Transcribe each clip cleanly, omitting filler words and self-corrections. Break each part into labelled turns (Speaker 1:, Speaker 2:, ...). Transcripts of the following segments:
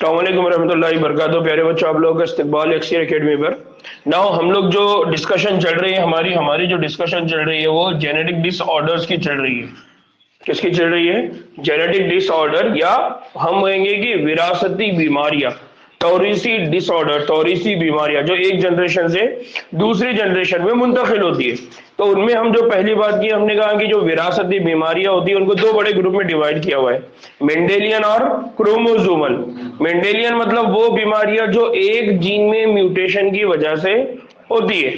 Speaker 1: अस्सलामुअलैकुम रहमतुल्लाहि वबरकातुहू। प्यारे बच्चों, आप लोगों का इस्तकबाल एक्सर एकेडमी पर। नाउ हम लोग जो डिस्कशन चल रही है, हमारी हमारी जो डिस्कशन चल रही है वो जेनेटिक डिसऑर्डर्स की चल रही है। किसकी चल रही है? जेनेटिक डिसऑर्डर, या हम कहेंगे कि विरासती बीमारियां, तौरीसी डिसऑर्डर, तौरीसी बीमारियां जो एक जनरेशन से दूसरी जनरेशन में मुंतकिल होती है। तो उनमें हम जो पहली बात की, हमने कहा कि जो विरासती बीमारियां होती है उनको दो बड़े ग्रुप में डिवाइड किया हुआ है, मेंडेलियन और क्रोमोसोमल। मेंडेलियन मतलब वो बीमारियां जो एक जीन में म्यूटेशन की वजह से होती है,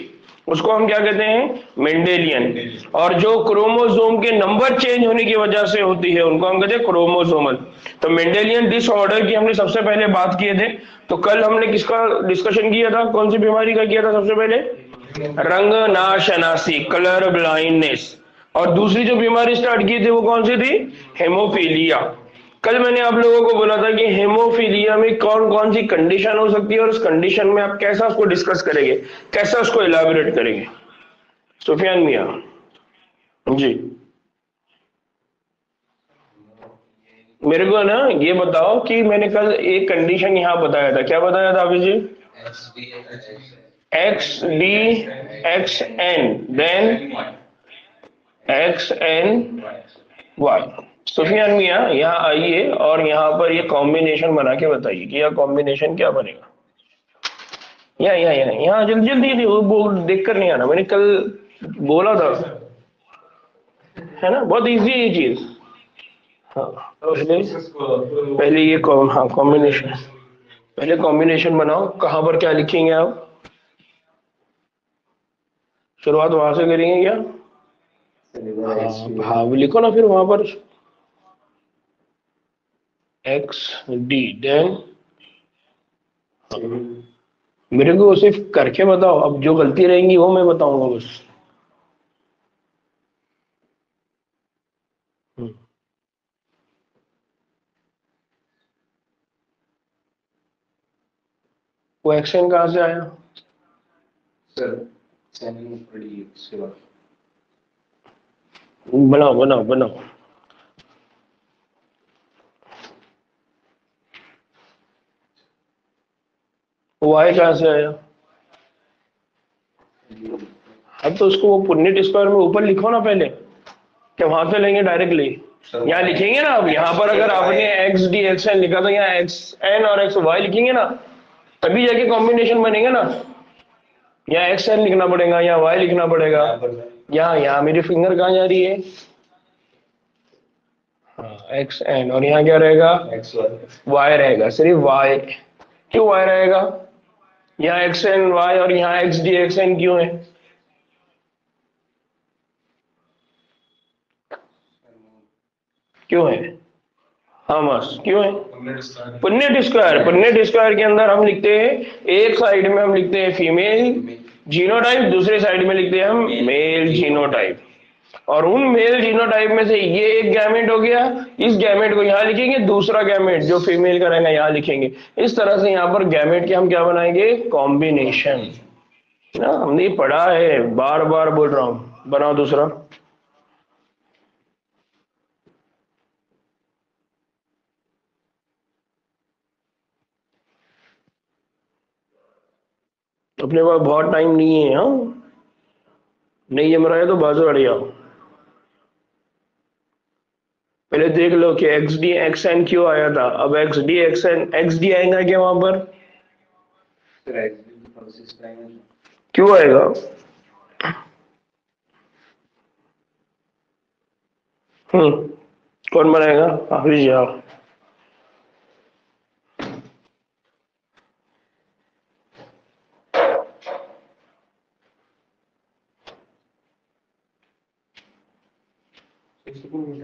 Speaker 1: उसको हम क्या कहते हैं? मेंडेलियन। और जो क्रोमोसोम के नंबर चेंज होने की वजह से होती है उनको हम कहते हैं क्रोमोसोमल। तो मेंडेलियन डिसऑर्डर की हमने सबसे पहले बात किए थे। तो कल हमने किसका डिस्कशन किया था? कौन सी बीमारी का किया था सबसे पहले? रंग नाशनासी, कलर ब्लाइंडनेस। और दूसरी जो बीमारी स्टार्ट की थी वो कौन सी थी? हेमोफीलिया। कल मैंने आप लोगों को बोला था कि हेमोफीलिया में कौन कौन सी कंडीशन हो सकती है और उस कंडीशन में आप कैसा उसको डिस्कस करेंगे, कैसा उसको एलाबोरेट करेंगे। सुफियान मियां जी, मेरे को ना ये बताओ कि मैंने कल एक कंडीशन यहाँ बताया था, क्या बताया था अभी जी? X D X N, then X N Y. Sufiyan मियां यहाँ आइए और यहाँ पर ये कॉम्बिनेशन बना के बताइए कि यह कॉम्बिनेशन क्या बनेगा। यहाँ जल्दी जल्दी वो देख कर नहीं आना, मैंने कल बोला था, है ना? बहुत इजी है ये चीज। हाँ, पहले पहले ये हाँ कॉम्बिनेशन, पहले कॉम्बिनेशन बनाओ। कहाँ पर क्या लिखेंगे आप? शुरुआत वहां से करेंगे क्या? हाँ हाँ, लिखो ना फिर वहां पर एक्स डी, देन मेरे को सिर्फ करके बताओ, अब जो गलती रहेंगी वो मैं बताऊंगा बस। हम्म, वो एक्शन कहाँ से आया? बनाओ बनाओ बनाओ। वाई कहाँ से आया? अब तो उसको वो पुन्नेट स्क्वायर में ऊपर लिखो ना पहले, क्या वहां से लेंगे डायरेक्टली? यहाँ लिखेंगे ना। अब यहाँ पर अगर आपने एक्स डी एक्स एन लिखा तो यहाँ एक्स एन और एक्स वाई लिखेंगे ना, तभी जाके कॉम्बिनेशन बनेगा ना। यहाँ एक्स एन लिखना पड़ेगा, यहाँ वाई लिखना पड़ेगा। यहाँ यहाँ मेरी फिंगर कहाँ जा रही है? हाँ, एक्स एन, और यहाँ क्या रहेगा? वाई रहेगा, सिर्फ वाई। क्यों वाई रहेगा? यहाँ एक्स एन वाई और यहाँ एक्स डी एक्स एन क्यों है? क्यों है? हाँ बस क्यों है? पुन्नेट स्क्वायर, पुन्नेट स्क्वायर के अंदर हम लिखते हैं, एक साइड में हम लिखते हैं फीमेल जीनोटाइप, दूसरे साइड में लिखते हैं हम मेल जीनोटाइप। और उन मेल जीनोटाइप में से ये एक गैमेट हो गया, इस गैमेट को यहाँ लिखेंगे, दूसरा गैमेट जो फीमेल का रहेगा यहाँ लिखेंगे। इस तरह से यहाँ पर गैमेट के हम क्या बनाएंगे? कॉम्बिनेशन। ना हमने पढ़ा है, बार बार बोल रहा हूँ, बनाओ दूसरा। अपने पास बहुत टाइम नहीं है। हाँ, नहीं जम रहा है तो बाजू हट जाओ। पहले देख लो कि एक्स डी एक्स एन क्यों आया था। अब X D X N, X D आएगा क्या वहां पर? क्यों आएगा? हम्म, कौन बनाएगा? हाफिज जाओ।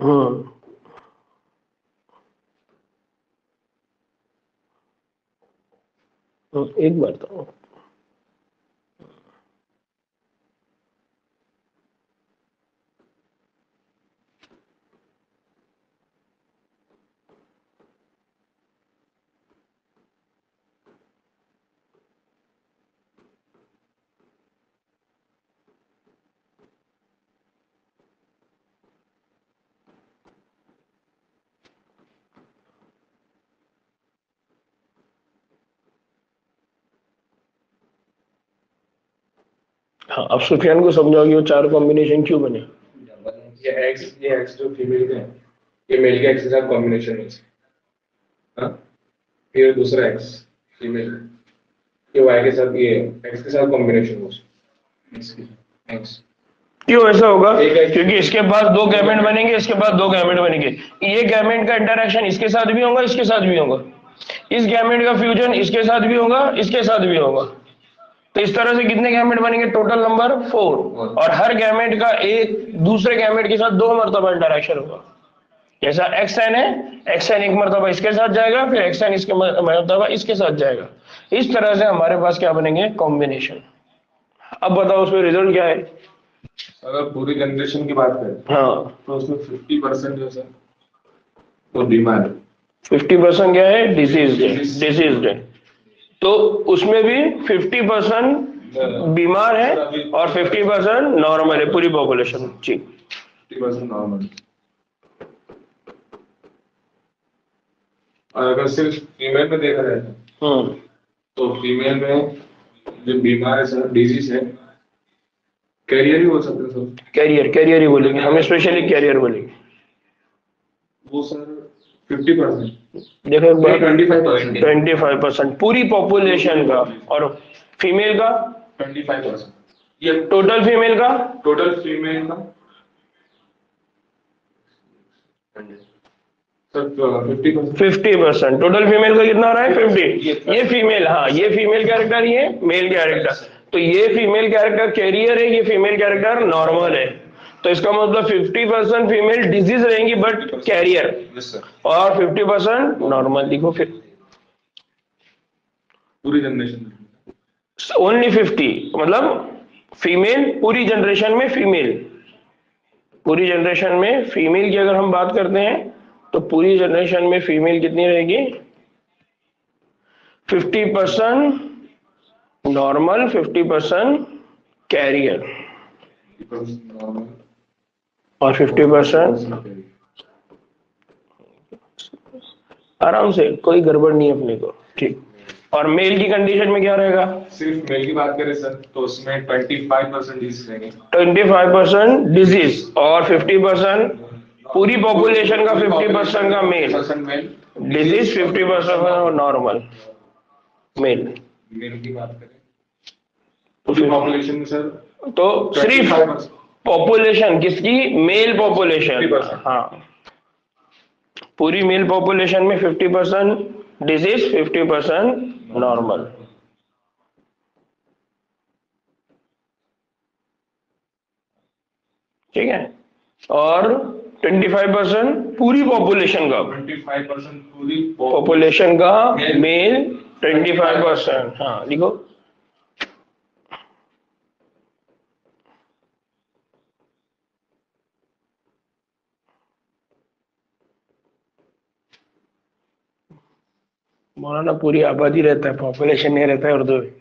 Speaker 1: हम्म, एक बार तो हाँ, अब सुफियान को समझाओगे वो 4 कॉम्बिनेशन क्यों बने।
Speaker 2: ये एक्स जो फीमेल का है, ये मेल के एक्स के साथ कॉम्बिनेशन है। हाँ, फिर दूसरा एक्स फीमेल, ये वाई के साथ, ये एक्स के साथ कॉम्बिनेशन हो, एक्स।
Speaker 1: क्यों ऐसा होगा, क्योंकि इसके बाद 2 गैमेट बनेंगे, इसके बाद 2 गैमेट बनेंगे, ये गैमेट का इंटरेक्शन इसके साथ भी होगा, इसके साथ भी होगा, इस गैमेट का फ्यूजन इसके साथ भी होगा, इसके साथ भी होगा। तो इस तरह से कितने गैमेट बनेंगे, टोटल नंबर 4, और हर गैमेट का एक दूसरे गैमेट के साथ 2 मरतबा इंटरेक्शन होगा। जैसा एक्सएन है, एक्सएन एक मरतबा इसके साथ जाएगा, फिर एक्सएन इसके मरतबा इसके साथ जाएगा। इस तरह से हमारे पास क्या बनेंगे, कॉम्बिनेशन। अब बताओ उसमें रिजल्ट क्या है।
Speaker 2: अगर पूरी जनरेशन की बात करें,
Speaker 1: हाँ,
Speaker 2: तो उसमें 50% जो है वो बीमार है,
Speaker 1: 50% क्या है, डिसीज्ड है। तो उसमें भी 50% बीमार है और 50% नॉर्मल है, पूरी पॉपुलेशन। जी,
Speaker 2: 50% नॉर्मल। और अगर सिर्फ फीमेल में देखा जाए तो फीमेल में जो बीमार है सर, डिजीज है, कैरियर ही हो सकता है सर।
Speaker 1: कैरियर ही बोलेंगे हम, स्पेशली कैरियर बोलेंगे।
Speaker 2: वो सर 50%,
Speaker 1: देखो
Speaker 2: 25%,
Speaker 1: 25% पूरी पॉपुलेशन का, और फीमेल का
Speaker 2: 25%,
Speaker 1: ये टोटल फीमेल का,
Speaker 2: टोटल फीमेल का सर 50%।
Speaker 1: टोटल फीमेल का कितना हो रहा है, 50। ये फीमेल, हाँ ये फीमेल कैरेक्टर, ये मेल कैरेक्टर। तो ये फीमेल कैरेक्टर कैरियर है, ये फीमेल कैरेक्टर नॉर्मल है। तो इसका मतलब 50% फीमेल डिजीज रहेंगी बट कैरियर, और 50% नॉर्मल। लिखो फिर,
Speaker 2: पूरी जनरेशन
Speaker 1: ओनली 50, मतलब फीमेल पूरी जनरेशन में, फीमेल पूरी जनरेशन में फीमेल की अगर हम बात करते हैं तो पूरी जनरेशन में फीमेल कितनी रहेगी, 50% नॉर्मल, 50% कैरियर, और 50% आराम से, कोई गड़बड़ नहीं है अपने को। ठीक, और मेल की कंडीशन में क्या रहेगा,
Speaker 2: सिर्फ मेल की बात करें सर तो उसमें 25% डिजीज रहेंगे,
Speaker 1: 25% डिजीज, और 50% पूरी पॉपुलेशन का 50% का male disease, 50% normal male.
Speaker 2: Male की बात करें पूरी पॉपुलेशन में सर,
Speaker 1: तो सिर्फ पॉपुलेशन किसकी, मेल पॉपुलेशन, हाँ पूरी मेल पॉपुलेशन में 50% डिजीज, 50% नॉर्मल। ठीक है, और 25% पूरी पॉपुलेशन का,
Speaker 2: 25% पूरी
Speaker 1: पॉपुलेशन का मेल, 25%, हाँ लिखो। मौलाना पूरी आबादी रहता है, पॉपुलेशन नहीं रहता है उर्दू में।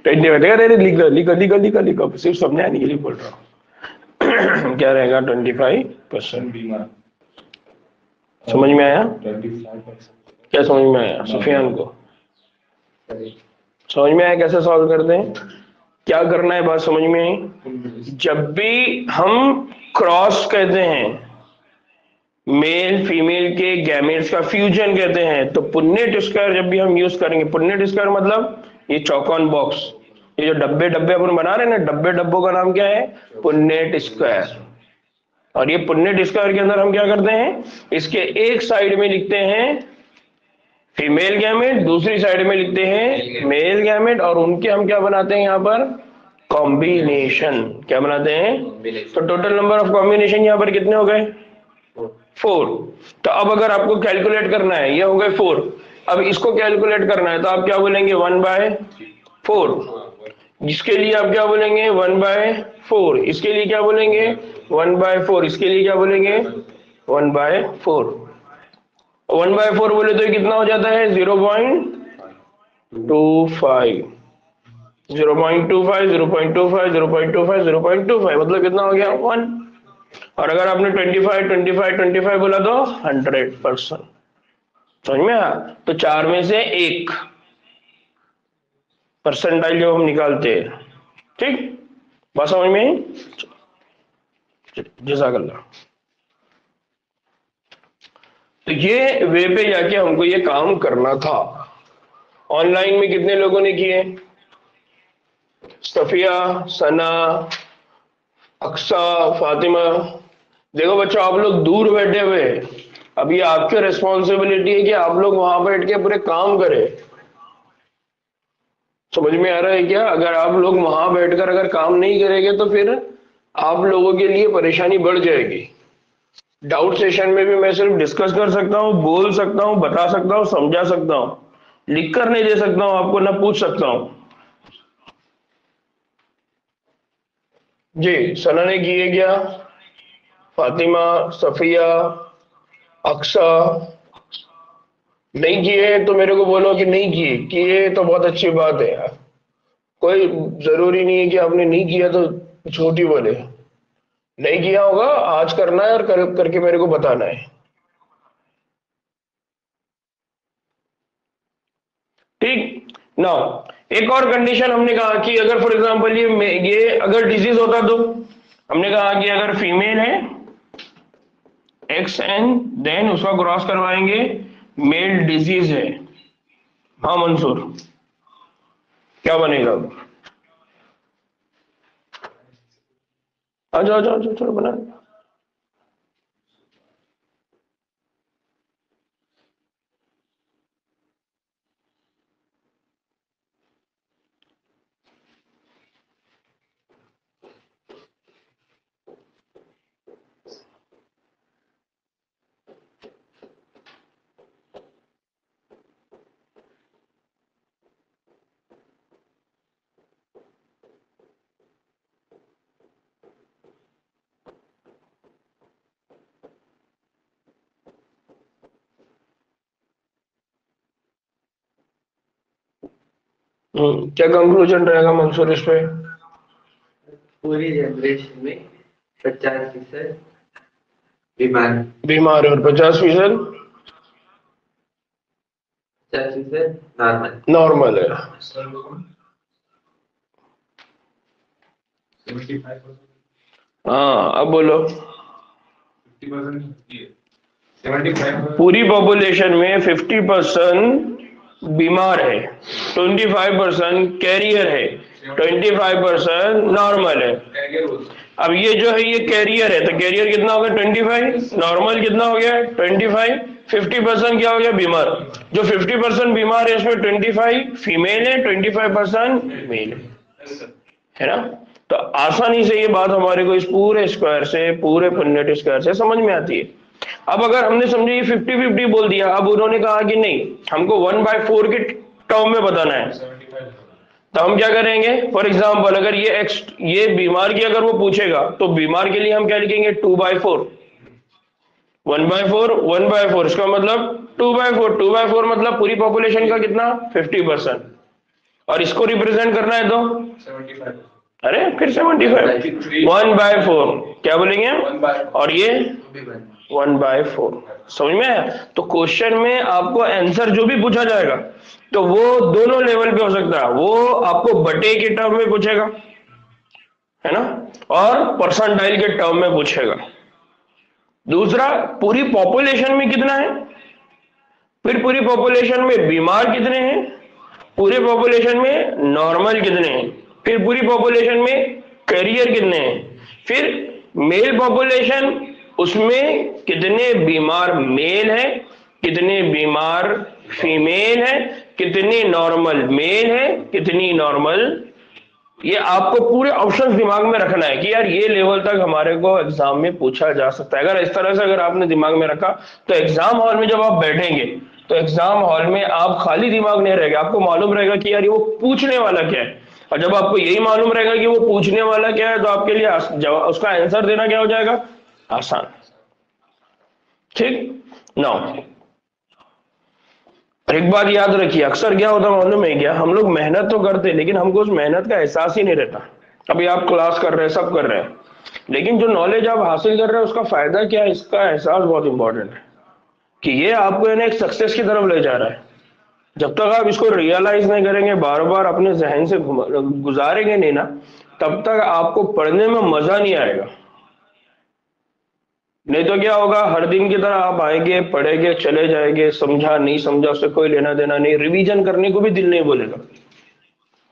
Speaker 1: 25, लिख लो, लिखो, सिर्फ समझाने के लिए बोल रहा हूँ। क्या रहेगा, 25%
Speaker 2: बीमार।
Speaker 1: समझ में आया,
Speaker 2: 25%।
Speaker 1: क्या समझ में आया सुफियान को, समझ में आया कैसे सॉल्व करते हैं, क्या करना है, बात समझ में आई। जब भी हम क्रॉस कहते हैं, मेल फीमेल के गैमेट्स का फ्यूजन कहते हैं, तो पुन्नेट स्क्वायर जब भी हम यूज करेंगे, पुन्नेट स्क्वायर मतलब ये चौकोन बॉक्स, ये जो डब्बे डब्बे अपन बना रहे हैं ना, डब्बे डब्बों का नाम क्या है, पुन्नेट स्क्वायर। और ये पुन्नेट स्क्वायर के अंदर हम क्या करते हैं, इसके एक साइड में लिखते हैं फीमेल गैमेट, दूसरी साइड में लिखते हैं मेल गैमेट, और उनके हम क्या बनाते हैं यहाँ पर, कॉम्बिनेशन। क्या बनाते हैं, तो टोटल नंबर ऑफ कॉम्बिनेशन यहाँ पर कितने हो गए, 4। तो अब अगर आपको कैलकुलेट करना है, ये हो गए 4, अब इसको कैलकुलेट करना है तो आप क्या बोलेंगे, 1/4। जिसके लिए आप क्या बोलेंगे, 1/4, इसके लिए क्या बोलेंगे, 1/4, इसके लिए क्या बोलेंगे, 1/4। 1/4 बोले तो ये कितना हो जाता है, 0.25, 0.25, 0.25, 0.25, 0.25, मतलब कितना हो गया, 1। और अगर आपने 25, 25, 25 बोला तो 100%। समझ में आया, तो 4 में से 1 परसेंटाइल जो हम निकालते हैं, ठीक, बात समझ में आई? जज़ाकल्लाह। तो ये वे पे जाके हमको ये काम करना था। ऑनलाइन में कितने लोगों ने किए? सफिया, सना, अक्सा, फातिमा। देखो बच्चों, आप लोग दूर बैठे हुए, अब ये आपकी रिस्पॉन्सिबिलिटी है कि आप लोग वहां बैठ के पूरे काम करें। समझ में आ रहा है क्या? अगर आप लोग वहां बैठकर अगर काम नहीं करेंगे तो फिर आप लोगों के लिए परेशानी बढ़ जाएगी। डाउट सेशन में भी मैं सिर्फ डिस्कस कर सकता हूँ, बोल सकता हूँ, बता सकता हूँ, समझा सकता हूँ, लिख कर नहीं दे सकता हूँ आपको, ना पूछ सकता हूँ। जी, सना ने किए क्या? फातिमा, सफिया, अक्सा। नहीं किए तो मेरे को बोलो कि नहीं किए, किए तो बहुत अच्छी बात है यार। कोई जरूरी नहीं है कि आपने नहीं किया तो छोटी बोले। नहीं किया होगा, आज करना है और करके मेरे को बताना है। ठीक ना? एक और कंडीशन हमने कहा कि अगर फॉर एग्जांपल ये अगर डिजीज होता तो हमने कहा कि अगर फीमेल है एक्स एन, देन उसका क्रॉस करवाएंगे, मेल डिजीज है। हाँ मंसूर, क्या बनेगा? आ जाओ आ जाओ आ जाओ, चलो बना। क्या कंक्लूजन रहेगा मंसूर इस पे?
Speaker 3: पूरी जनरेशन में 50% बीमार,
Speaker 1: बीमार है और 50%
Speaker 3: 50% नॉर्मल।
Speaker 1: नॉर्मल है।
Speaker 2: 75%।
Speaker 1: हाँ अब बोलो।
Speaker 2: 75%।
Speaker 1: पूरी पॉपुलेशन में 50% बीमार है, 25% कैरियर है, 25% नॉर्मल है। अब ये जो है ये कैरियर है, तो कैरियर कितना हो गया? 25। नॉर्मल कितना हो गया? 25। 50% क्या हो गया? बीमार। जो 50% बीमार है इसमें 25 फीमेल है, 25% मेल है ना? तो आसानी से ये बात हमारे को इस पूरे स्क्वायर से, पूरे पुन्नेट स्क्वायर से समझ में आती है। अब अगर हमने समझे ये 50-50 बोल दिया, अब उन्होंने कहा कि नहीं हमको 1/4 के टर्म में बताना है, तो हम क्या करेंगे? फॉर एग्जाम्पल अगर ये बीमार की अगर वो पूछेगा तो बीमार के लिए हम क्या लिखेंगे? 2/4। 1/4 1/4 इसका मतलब 2/4। 2/4 मतलब पूरी पॉपुलेशन का कितना? 50%। और इसको रिप्रेजेंट करना है तो
Speaker 2: 75%।
Speaker 1: अरे फिर 75 1/4 क्या बोलेंगे? और ये 1/4। समझ में आया? तो क्वेश्चन में आपको आंसर जो भी पूछा जाएगा तो वो दोनों लेवल पे हो सकता है। वो आपको बटे के टर्म में पूछेगा, है ना, और परसेंटाइल के टर्म में पूछेगा। दूसरा, पूरी पॉपुलेशन में कितना है, फिर पूरी पॉपुलेशन में बीमार कितने हैं, पूरी पॉपुलेशन में नॉर्मल कितने हैं, फिर पूरी पॉपुलेशन में कैरियर कितने हैं, फिर मेल पॉपुलेशन उसमें कितने बीमार मेल है, कितने बीमार फीमेल है, कितने नॉर्मल मेल है, कितनी नॉर्मल। ये आपको पूरे ऑप्शंस दिमाग में रखना है कि यार ये लेवल तक हमारे को एग्जाम में पूछा जा सकता है। अगर इस तरह से अगर आपने दिमाग में रखा तो एग्जाम हॉल में जब आप बैठेंगे तो एग्जाम हॉल में आप खाली दिमाग नहीं रहेगा, आपको मालूम रहेगा कि यार ये वो पूछने वाला क्या है। और जब आपको यही मालूम रहेगा कि वो पूछने वाला क्या है तो आपके लिए उसका आंसर देना क्या हो जाएगा? आसान। ठीक ना? और एक बात याद रखिए, अक्सर क्या होता मालूम है क्या, हम लोग मेहनत तो करते लेकिन हमको उस मेहनत का एहसास ही नहीं रहता। अभी आप क्लास कर रहे हैं, सब कर रहे हैं, लेकिन जो नॉलेज आप हासिल कर रहे हैं उसका फायदा क्या है, इसका एहसास बहुत इंपॉर्टेंट है कि ये आपको एक सक्सेस की तरफ ले जा रहा है। जब तक आप इसको रियलाइज नहीं करेंगे, बार बार अपने जहन से गुजारेंगे नहीं ना, तब तक आपको पढ़ने में मजा नहीं आएगा। नहीं तो क्या होगा, हर दिन की तरह आप आएंगे, पढ़ेंगे, चले जाएंगे, समझा नहीं समझा उससे कोई लेना देना नहीं, रिवीजन करने को भी दिल नहीं बोलेगा।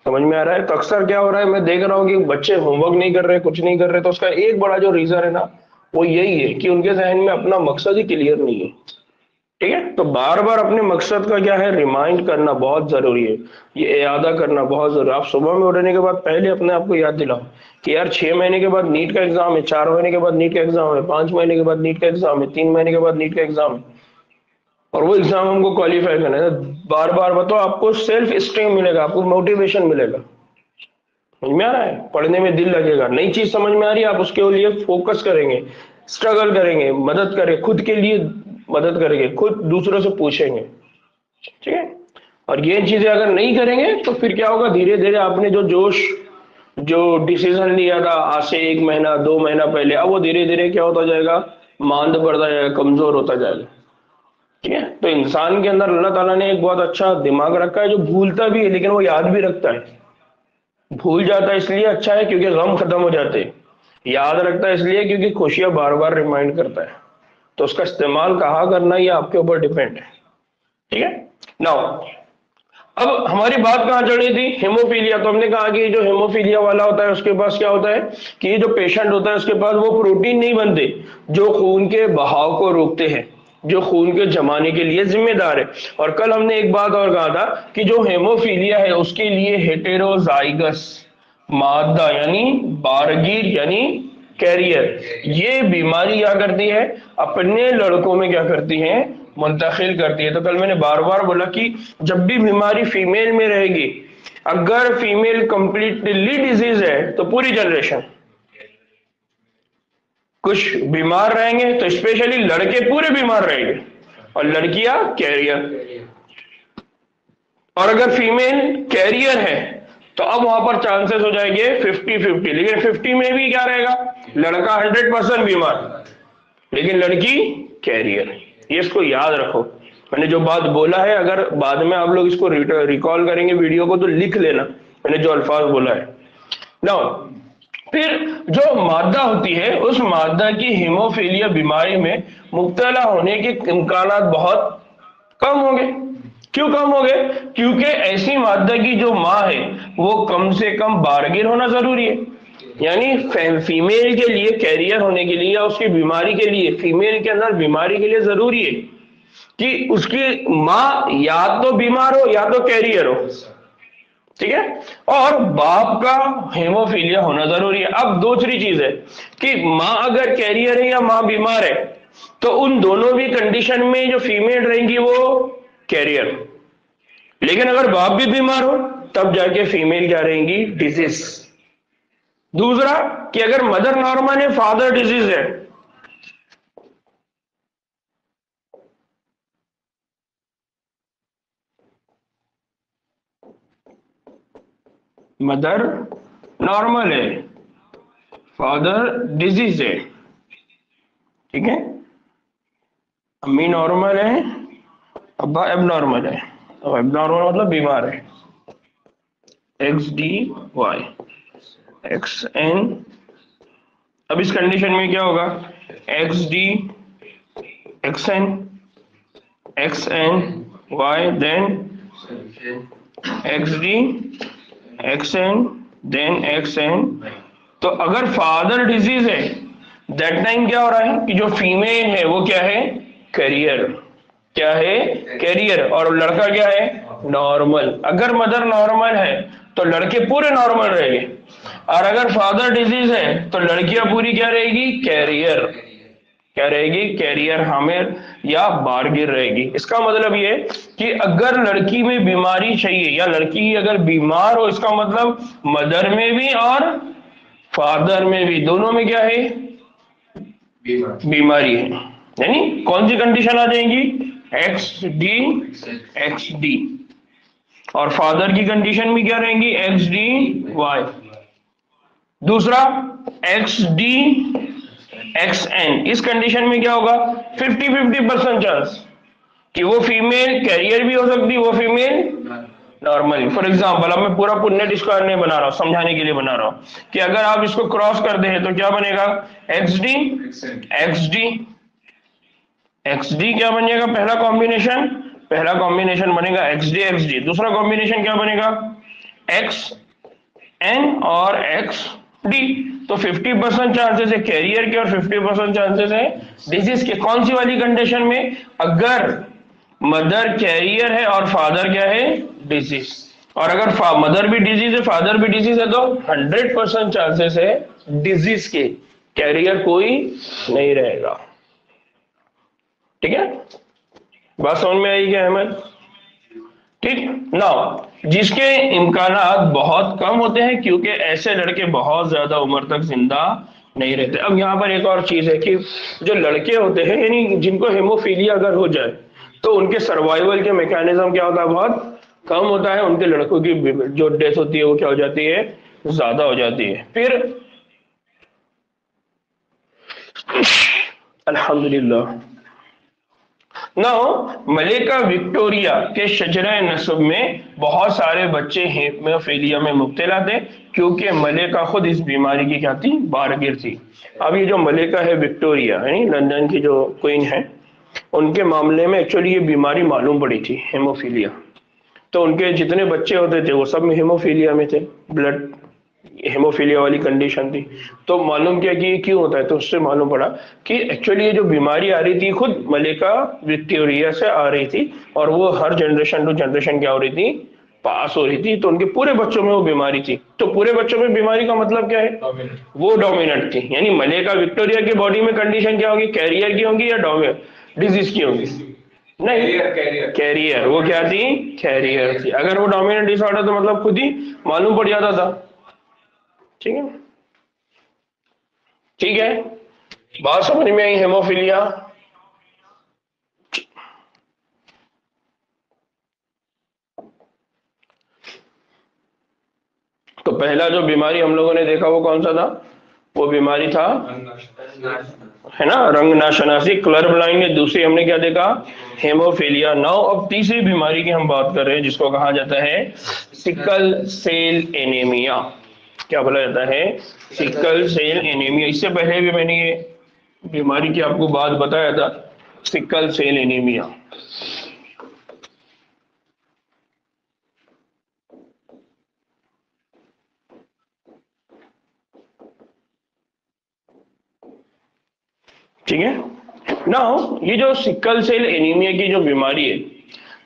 Speaker 1: समझ में आ रहा है? तो अक्सर क्या हो रहा है, मैं देख रहा हूँ कि बच्चे होमवर्क नहीं कर रहे, कुछ नहीं कर रहे, तो उसका एक बड़ा जो रीजन है ना, वो यही है कि उनके जहन में अपना मकसद ही क्लियर नहीं है। ठीक है, तो बार बार अपने मकसद का क्या है, रिमाइंड करना बहुत जरूरी है, ये यादा करना बहुत जरूरी है। आप सुबह में उठने के बाद पहले अपने आप को याद दिलाओ कि यार 6 महीने के बाद नीट का एग्जाम है, 4 महीने के बाद नीट का एग्जाम है, 5 महीने के बाद नीट का एग्जाम है, 3 महीने के बाद नीट का एग्जाम है, और वो एग्जाम हमको क्वालिफाई करना है। बार बार बताओ, आपको सेल्फ स्टीम मिलेगा, आपको मोटिवेशन मिलेगा। समझ में आ रहा है? पढ़ने में दिल लगेगा, नई चीज समझ में आ रही है, आप उसके लिए फोकस करेंगे, स्ट्रगल करेंगे, मदद करेंगे, खुद के लिए मदद करेंगे, खुद दूसरों से पूछेंगे। ठीक है, और ये चीजें अगर नहीं करेंगे तो फिर क्या होगा, धीरे धीरे आपने जो जोश, जो डिसीजन लिया था आज से 1 महीना 2 महीना पहले, अब वो धीरे धीरे क्या होता जाएगा, मांद पड़ता जाएगा, कमजोर होता जाएगा। ठीक है, तो इंसान के अंदर अल्लाह ताला ने एक बहुत अच्छा दिमाग रखा है, जो भूलता भी है लेकिन वो याद भी रखता है। भूल जाता है इसलिए अच्छा है क्योंकि गम खत्म हो जाते हैं, याद रखता है इसलिए क्योंकि खुशियां बार बार रिमाइंड करता है। तो उसका इस्तेमाल कहाँ करना, ये आपके ऊपर डिपेंड है। ठीक है, नाउ अब हमारी बात कहाँ चढ़ी थी, हेमोफीलिया। तो हमने कहा कि जो हेमोफीलिया वाला होता है उसके पास क्या होता है कि ये जो पेशेंट होता है उसके पास वो प्रोटीन नहीं बनते जो खून के बहाव को रोकते हैं, जो खून के जमाने के लिए जिम्मेदार है। और कल हमने एक बात और कहा था कि जो हेमोफीलिया है उसके लिए हेटेरोजाइगस मादा यानी बारगीर यानी कैरियर, ये बीमारी क्या करती है, अपने लड़कों में क्या करती है, मुंतकिल करती है। तो कल मैंने बार बार बोला कि जब भी बीमारी फीमेल में रहेगी, अगर फीमेल कंप्लीटली डिजीज है तो पूरी जनरेशन, कुछ बीमार रहेंगे तो स्पेशली लड़के पूरे बीमार रहेंगे, और लड़कियां कैरियर। और अगर फीमेल कैरियर है तो अब वहां पर चांसेस हो जाएंगे 50-50, लेकिन 50 में भी क्या रहेगा, लड़का 100% बीमार, लेकिन लड़की कैरियर। ये इसको याद रखो, मैंने जो बात बोला है, अगर बाद में आप लोग इसको रिकॉल करेंगे वीडियो को तो लिख लेना मैंने जो अल्फाज बोला है। नाउ फिर जो मादा होती है, उस मादा की हीमोफीलिया बीमारी में मुब्तला होने के इम्कानात बहुत कम होंगे। क्यों कम हो गए? क्योंकि ऐसी मादा की जो माँ है वो कम से कम बारगिर होना जरूरी है। यानी फीमेल के लिए कैरियर होने के लिए या उसकी बीमारी के लिए, फीमेल के अंदर बीमारी के लिए जरूरी है कि उसकी माँ या तो बीमार हो या तो कैरियर हो। ठीक है, और बाप का हेमोफीलिया होना जरूरी है। अब दूसरी चीज है कि माँ अगर कैरियर है या माँ बीमार है तो उन दोनों भी कंडीशन में जो फीमेल रहेंगी वो कैरियर, लेकिन अगर बाप भी बीमार हो तब जाके फीमेल क्या रहेंगी, डिजीज। दूसरा कि अगर मदर नॉर्मल है, फादर डिजीज है, मदर नॉर्मल है, फादर डिजीज है। ठीक है, अम्मी नॉर्मल है, अब्बा एबनॉर्मल है। अब एबनॉर्मल मतलब बीमार है, XDY XN। अब इस कंडीशन में क्या होगा, XD XN XNY then XD XN then XN। तो अगर फादर डिजीज है दैट टाइम क्या हो रहा है कि जो फीमेल है वो क्या है, कैरियर, क्या है, कैरियर, और लड़का क्या है, नॉर्मल। अगर मदर नॉर्मल है तो लड़के पूरे नॉर्मल रहेंगे, और अगर फादर डिजीज है तो लड़कियां पूरी क्या रहेगी, कैरियर। क्या रहेगी, कैरियर, हामिल या बारगिर रहेगी। इसका मतलब ये कि अगर लड़की में बीमारी चाहिए या लड़की अगर बीमार हो, इसका मतलब मदर में भी और फादर में भी, दोनों में क्या है, बीमारी है। यानी कौन सी कंडीशन आ जाएंगी, XD XD, और फादर की कंडीशन में क्या रहेंगी, XDY। दूसरा XD XN, इस कंडीशन में क्या होगा, 50-50% चांस कि वो फीमेल कैरियर भी हो सकती है, वो फीमेल नॉर्मली फॉर एग्जाम्पल, अब मैं पूरा पुन्नेट स्क्वायर नहीं बना रहा हूँ, समझाने के लिए बना रहा हूँ कि अगर आप इसको क्रॉस कर दे तो क्या बनेगा, x D x D x D क्या बन जाएगा, पहला कॉम्बिनेशन बनेगा एक्स डी, दूसरा कॉम्बिनेशन क्या बनेगा, एक्स एन और एक्स डी। तो 50% चांसेस है कैरियर के और 50% चांसेस है डिजीज के। कौन सी वाली कंडीशन में, अगर मदर कैरियर है और फादर क्या है, डिजीज। और अगर मदर भी डिजीज है फादर भी डिजीज है तो 100% चांसेस है डिजीज के, कैरियर कोई नहीं रहेगा। ठीक है, बात समझ में आई क्या अहमद? ठीक ना, जिसके इम्कानात बहुत कम होते हैं क्योंकि ऐसे लड़के बहुत ज्यादा उम्र तक जिंदा नहीं रहते। अब यहाँ पर एक और चीज है कि जो लड़के होते हैं यानी जिनको हेमोफीलिया अगर हो जाए तो उनके सर्वाइवल के मैकेनिज्म क्या होता है, बहुत कम होता है। उनके लड़कों की जो डेथ होती है वो क्या हो जाती है, ज्यादा हो जाती है। फिर अल्हम्दुलिल्लाह, नाउ मलेका विक्टोरिया के शजरा नस्ब में बहुत सारे बच्चे हेमोफीलिया में मुब्तला थे क्योंकि मलेका खुद इस बीमारी की क्या थी, बारगिर थी। अब ये जो मलेका है विक्टोरिया यानी लंदन की जो क्वीन है, उनके मामले में एक्चुअली ये बीमारी मालूम पड़ी थी हेमोफीलिया। तो उनके जितने बच्चे होते थे वो सब में हेमोफीलिया में थे, ब्लड हेमोफीलिया वाली कंडीशन थी। तो मालूम किया कि ये क्यों होता है, तो उससे मालूम पड़ा कि एक्चुअली ये जो बीमारी आ रही थी खुद मलेका विक्टोरिया से आ रही थी और वो हर जनरेशन टू जनरेशन क्या हो रही थी, पास हो रही थी। तो उनके पूरे बच्चों में वो बीमारी थी। तो पूरे बच्चों में बीमारी का मतलब क्या है, वो डोमिनेंट थी। यानी मलेका विक्टोरिया की बॉडी में कंडीशन क्या होगी, कैरियर की होगी या डोमिनेंट डिजीज की होगी, नहीं कैरियर। वो क्या थी, कैरियर थी। अगर वो डोमिनेंट डिसऑर्डर तो मतलब खुद ही मालूम पड़ जाता था। ठीक है, ठीक है, बात समझ में आई हेमोफीलिया? तो पहला जो बीमारी हम लोगों ने देखा वो कौन सा था, वो बीमारी था है ना, रंगनाशनासी, कलर ब्लाइंड। दूसरी हमने क्या देखा, हेमोफीलिया। नाउ अब तीसरी बीमारी की हम बात कर रहे हैं जिसको कहा जाता है सिकल सेल एनीमिया। क्या बोला जाता है, सिकल सेल एनीमिया। इससे पहले भी मैंने ये बीमारी की आपको बात बताया था, सिकल सेल एनीमिया। ठीक है, नाउ ये जो सिकल सेल एनीमिया की जो बीमारी है,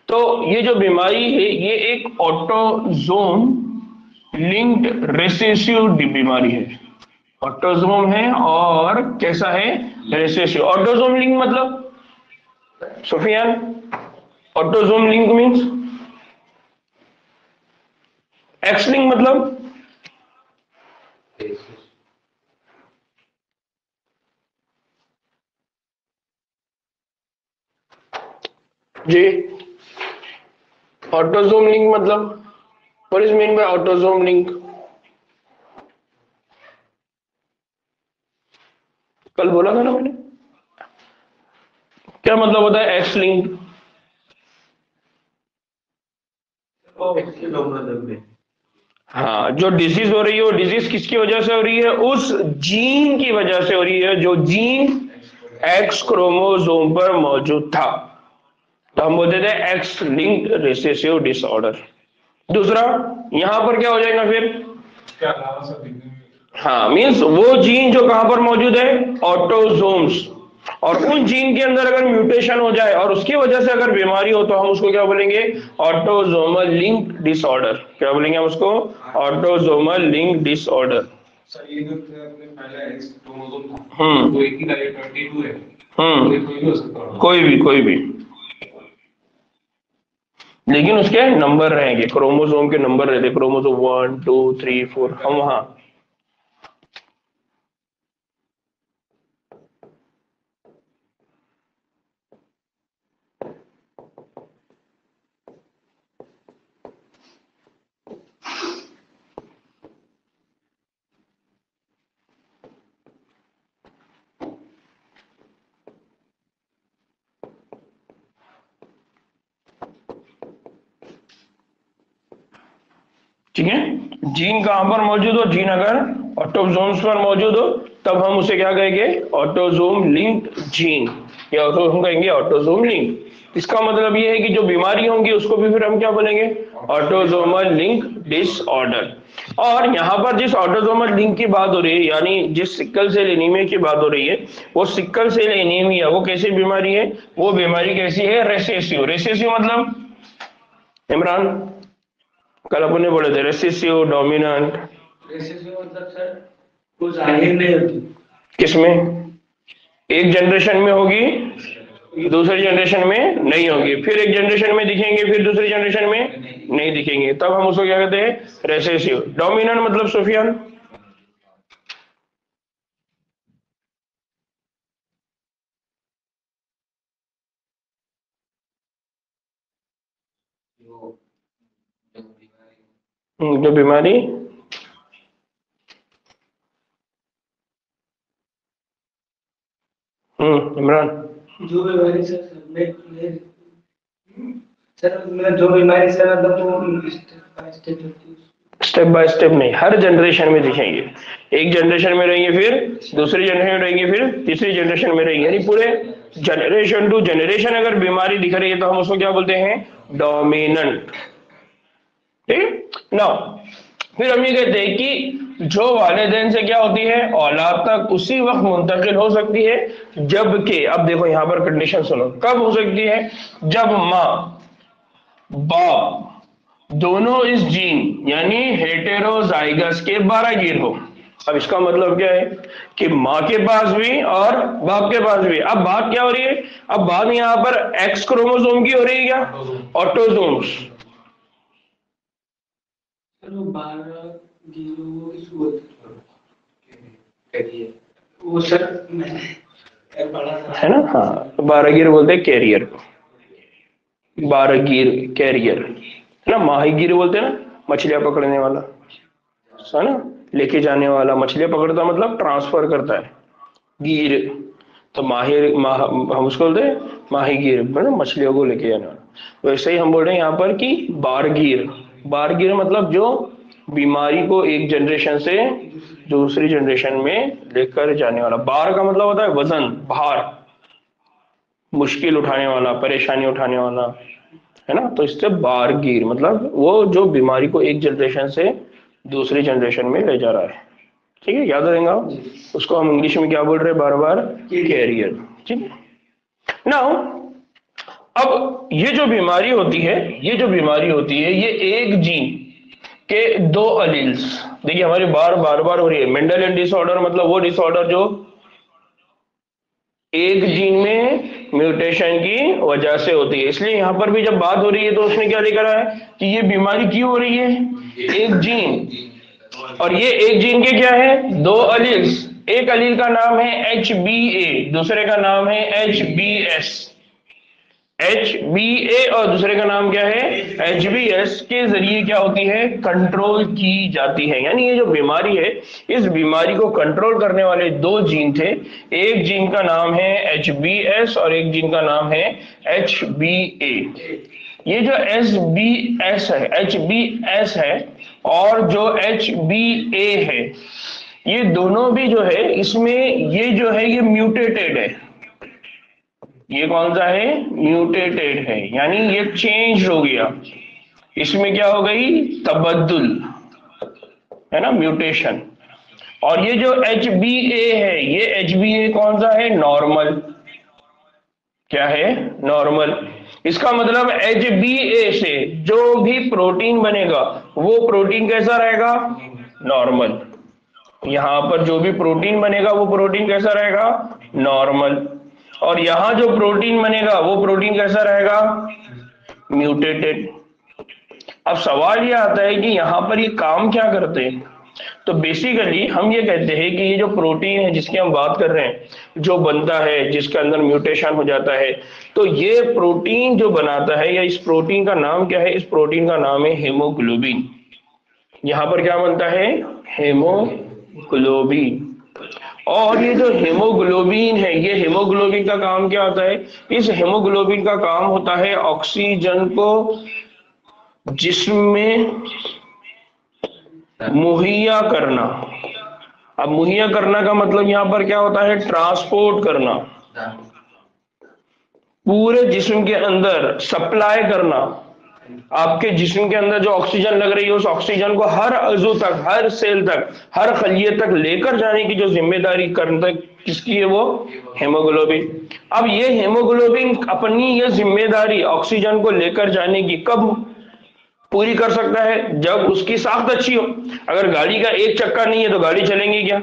Speaker 1: तो ये जो बीमारी है ये एक ऑटोजोम लिंक्ड रेसेसिव बीमारी है। ऑटोजोम है और कैसा है, रेसेसिव। ऑटोजोम लिंक मतलब Sufiyan, autosome link means X link मतलब जी, ऑटोजोम लिंक मतलब what is mean by autosome link? कल बोला था ना मैंने, क्या मतलब होता है एक्स लिंक? हाँ, जो डिजीज हो रही है वो डिजीज किसकी वजह से हो रही है, उस जीन की वजह से हो रही है जो जीन एक्स क्रोमोसोम पर मौजूद था। तो हम बोलते थे एक्स लिंक्ड रिसेसिव डिसऑर्डर। दूसरा यहां पर क्या हो जाएगा फिर, हाँ मींस वो जीन जो कहां पर मौजूद है, ऑटोजोम्स। और उन जीन के अंदर अगर म्यूटेशन हो जाए और उसकी वजह से अगर बीमारी हो तो हम उसको क्या बोलेंगे, ऑटोजोमल लिंक डिसऑर्डर। क्या बोलेंगे हम उसको, ऑटोजोमल लिंक डिसऑर्डर।
Speaker 2: सर ये जो अपने पहला एक्स क्रोमोसोम था,
Speaker 1: हम्म,
Speaker 2: वो एक ही का 22 है, कोई भी हो सकता है,
Speaker 1: कोई भी लेकिन उसके नंबर रहेंगे, क्रोमोसोम के नंबर रहते, क्रोमोसोम 1 2 3 4। हम वहां ठीक है। जीन कहां पर मौजूद हो, जीन अगर ऑटोसोम्स पर मौजूद हो तब हम उसे क्या कहेंगे, ऑटोसोम लिंक्ड जीन, या ऑटोसोम कहेंगे ऑटोसोम लिंक। इसका मतलब ये है कि जो बीमारी होंगी उसको भी फिर हम क्या बोलेंगे, ऑटोसोमल लिंक डिसऑर्डर। और यहाँ पर जिस ऑटोसोमल लिंक की बात हो रही है, यानी जिस सिकल सेल एनीमिया की बात हो रही है, वो सिकल सेल एनीमिया वो कैसी बीमारी है, वो बीमारी कैसी है, रेसेसिव। रेसेसिव मतलब इमरान, कल अपन ने बोले थे रेसेसिव, डोमिनेंट।
Speaker 3: रेसेसिव मतलब सर वो जाहिर नहीं होती।
Speaker 1: किसमें, एक जनरेशन में होगी, दूसरी जनरेशन में नहीं होगी, फिर एक जनरेशन में दिखेंगे, फिर दूसरी जनरेशन में नहीं दिखेंगे, तब हम उसको क्या कहते हैं, रेसेसिव। डोमिनेंट मतलब सुफियान, जो बीमारी, इमरान,
Speaker 3: जो बीमारी सर मतलब जो बीमारी सर मतलब वो स्टेप बाय स्टेप होती है।
Speaker 1: स्टेप बाय स्टेप नहीं, हर जनरेशन में दिखेंगे। एक जनरेशन में रहेंगे, फिर दूसरी जनरेशन में रहेंगे, फिर तीसरी जनरेशन में रहेंगे, यानी पूरे जनरेशन टू जनरेशन अगर बीमारी दिख रही है तो हम उसको क्या बोलते हैं, डोमिनेंट। ठीक ना। फिर हम ये कहते हैं कि जो वालिदैन से क्या होती है, औलाद तक उसी वक्त मुंतकिल हो सकती है जबकि, अब देखो यहां पर कंडीशन सुनो, कब हो सकती है, जब माँ बाप दोनों इस जीन यानी हेटेरोजाइगस के 12 गिर हो। अब इसका मतलब क्या है कि माँ के पास भी और बाप के पास भी। अब बात क्या हो रही है, अब बात यहाँ पर एक्स क्रोमोसोम की हो रही है, क्या ऑटोसोम्स।
Speaker 3: वो 12 गिरो इसको बोलते हैं वो सर मैंने पढ़ा था
Speaker 1: है ना, हाँ 12 गिर बोलते हैं कैरियर को, 12 गिर कैरियर है ना। माही गिर बोलते हैं ना, मछलियां पकड़ने वाला है ना, लेके जाने वाला, मछलियां पकड़ता मतलब ट्रांसफर करता है, गिर। तो माहिर हम उसको बोलते हैं माहीगीर, मतलब मछलियों को लेके जाने वाला। वैसे ही हम बोल रहे हैं यहाँ पर कि बारगीर। बारगीर मतलब जो बीमारी को एक जनरेशन से दूसरी जनरेशन में लेकर जाने वाला। बार का मतलब होता है वजन, भार, मुश्किल उठाने वाला, परेशानी उठाने वाला, है ना। तो इससे बारगीर मतलब वो जो बीमारी को एक जनरेशन से दूसरी जनरेशन में ले जा रहा है। ठीक है, याद रहेगा। उसको हम इंग्लिश में क्या बोल रहे हैं बार बार, कैरियर। ठीक है। नाउ अब ये जो बीमारी होती है, ये जो बीमारी होती है, ये एक जीन के 2 अलील्स, देखिए हमारी बार बार बार हो रही है। मेंडेलियन डिसऑर्डर मतलब वो डिसऑर्डर जो एक जीन में म्यूटेशन की वजह से होती है। इसलिए यहां पर भी जब बात हो रही है तो उसने क्या लिखा है कि ये बीमारी क्यों हो रही है, एक जीन, और ये एक जीन के क्या है, 2 अलील्स। एक अलील का नाम है HBA, दूसरे का नाम है HBS। HBA और दूसरे का नाम क्या है HBS के जरिए क्या होती है, कंट्रोल की जाती है। यानी ये जो बीमारी है, इस बीमारी को कंट्रोल करने वाले 2 जीन थे। एक जीन का नाम है HBS और एक जीन का नाम है HBA। ये जो HBS है और जो HBA है, ये दोनों भी जो है, इसमें ये जो है ये म्यूटेटेड है। ये कौन सा है, म्यूटेटेड है, यानी ये चेंज हो गया। इसमें क्या हो गई, तबद्दुल, है ना, म्यूटेशन। और ये जो HBA है, ये HBA कौन सा है, नॉर्मल। क्या है, नॉर्मल। इसका मतलब HBA से जो भी प्रोटीन बनेगा वो प्रोटीन कैसा रहेगा, नॉर्मल। यहां पर जो भी प्रोटीन बनेगा वो प्रोटीन कैसा रहेगा, नॉर्मल। और यहां जो प्रोटीन बनेगा वो प्रोटीन कैसा रहेगा, म्यूटेटेड। अब सवाल ये आता है कि यहां पर ये काम क्या करते हैं। तो बेसिकली हम ये कहते हैं कि ये जो प्रोटीन है जिसकी हम बात कर रहे हैं, जो बनता है, जिसके अंदर म्यूटेशन हो जाता है, तो ये प्रोटीन जो बनाता है, या इस प्रोटीन का नाम क्या है, इस प्रोटीन का नाम है हेमोग्लोबिन। यहां पर क्या बनता है, हेमोग्लोबिन। और ये जो हेमोग्लोबिन है, ये हेमोग्लोबिन का काम क्या होता है, इस हेमोग्लोबिन का काम होता है ऑक्सीजन को जिस्म में मुहैया करना। अब मुहैया करना का मतलब यहाँ पर क्या होता है? ट्रांसपोर्ट करना, पूरे जिस्म के अंदर सप्लाई करना। आपके जिस्म के अंदर जो ऑक्सीजन लग रही है उस ऑक्सीजन को हर अज़ु तक, हर सेल तक, हर खलिये तक लेकर जाने की जो जिम्मेदारी करता किसकी है? वो हेमोग्लोबिन। अब ये हेमोग्लोबिन अपनी ये जिम्मेदारी ऑक्सीजन को लेकर जाने की कब पूरी कर सकता है? जब उसकी साख्त अच्छी हो। अगर गाड़ी का एक चक्का नहीं है तो गाड़ी चलेंगी क्या?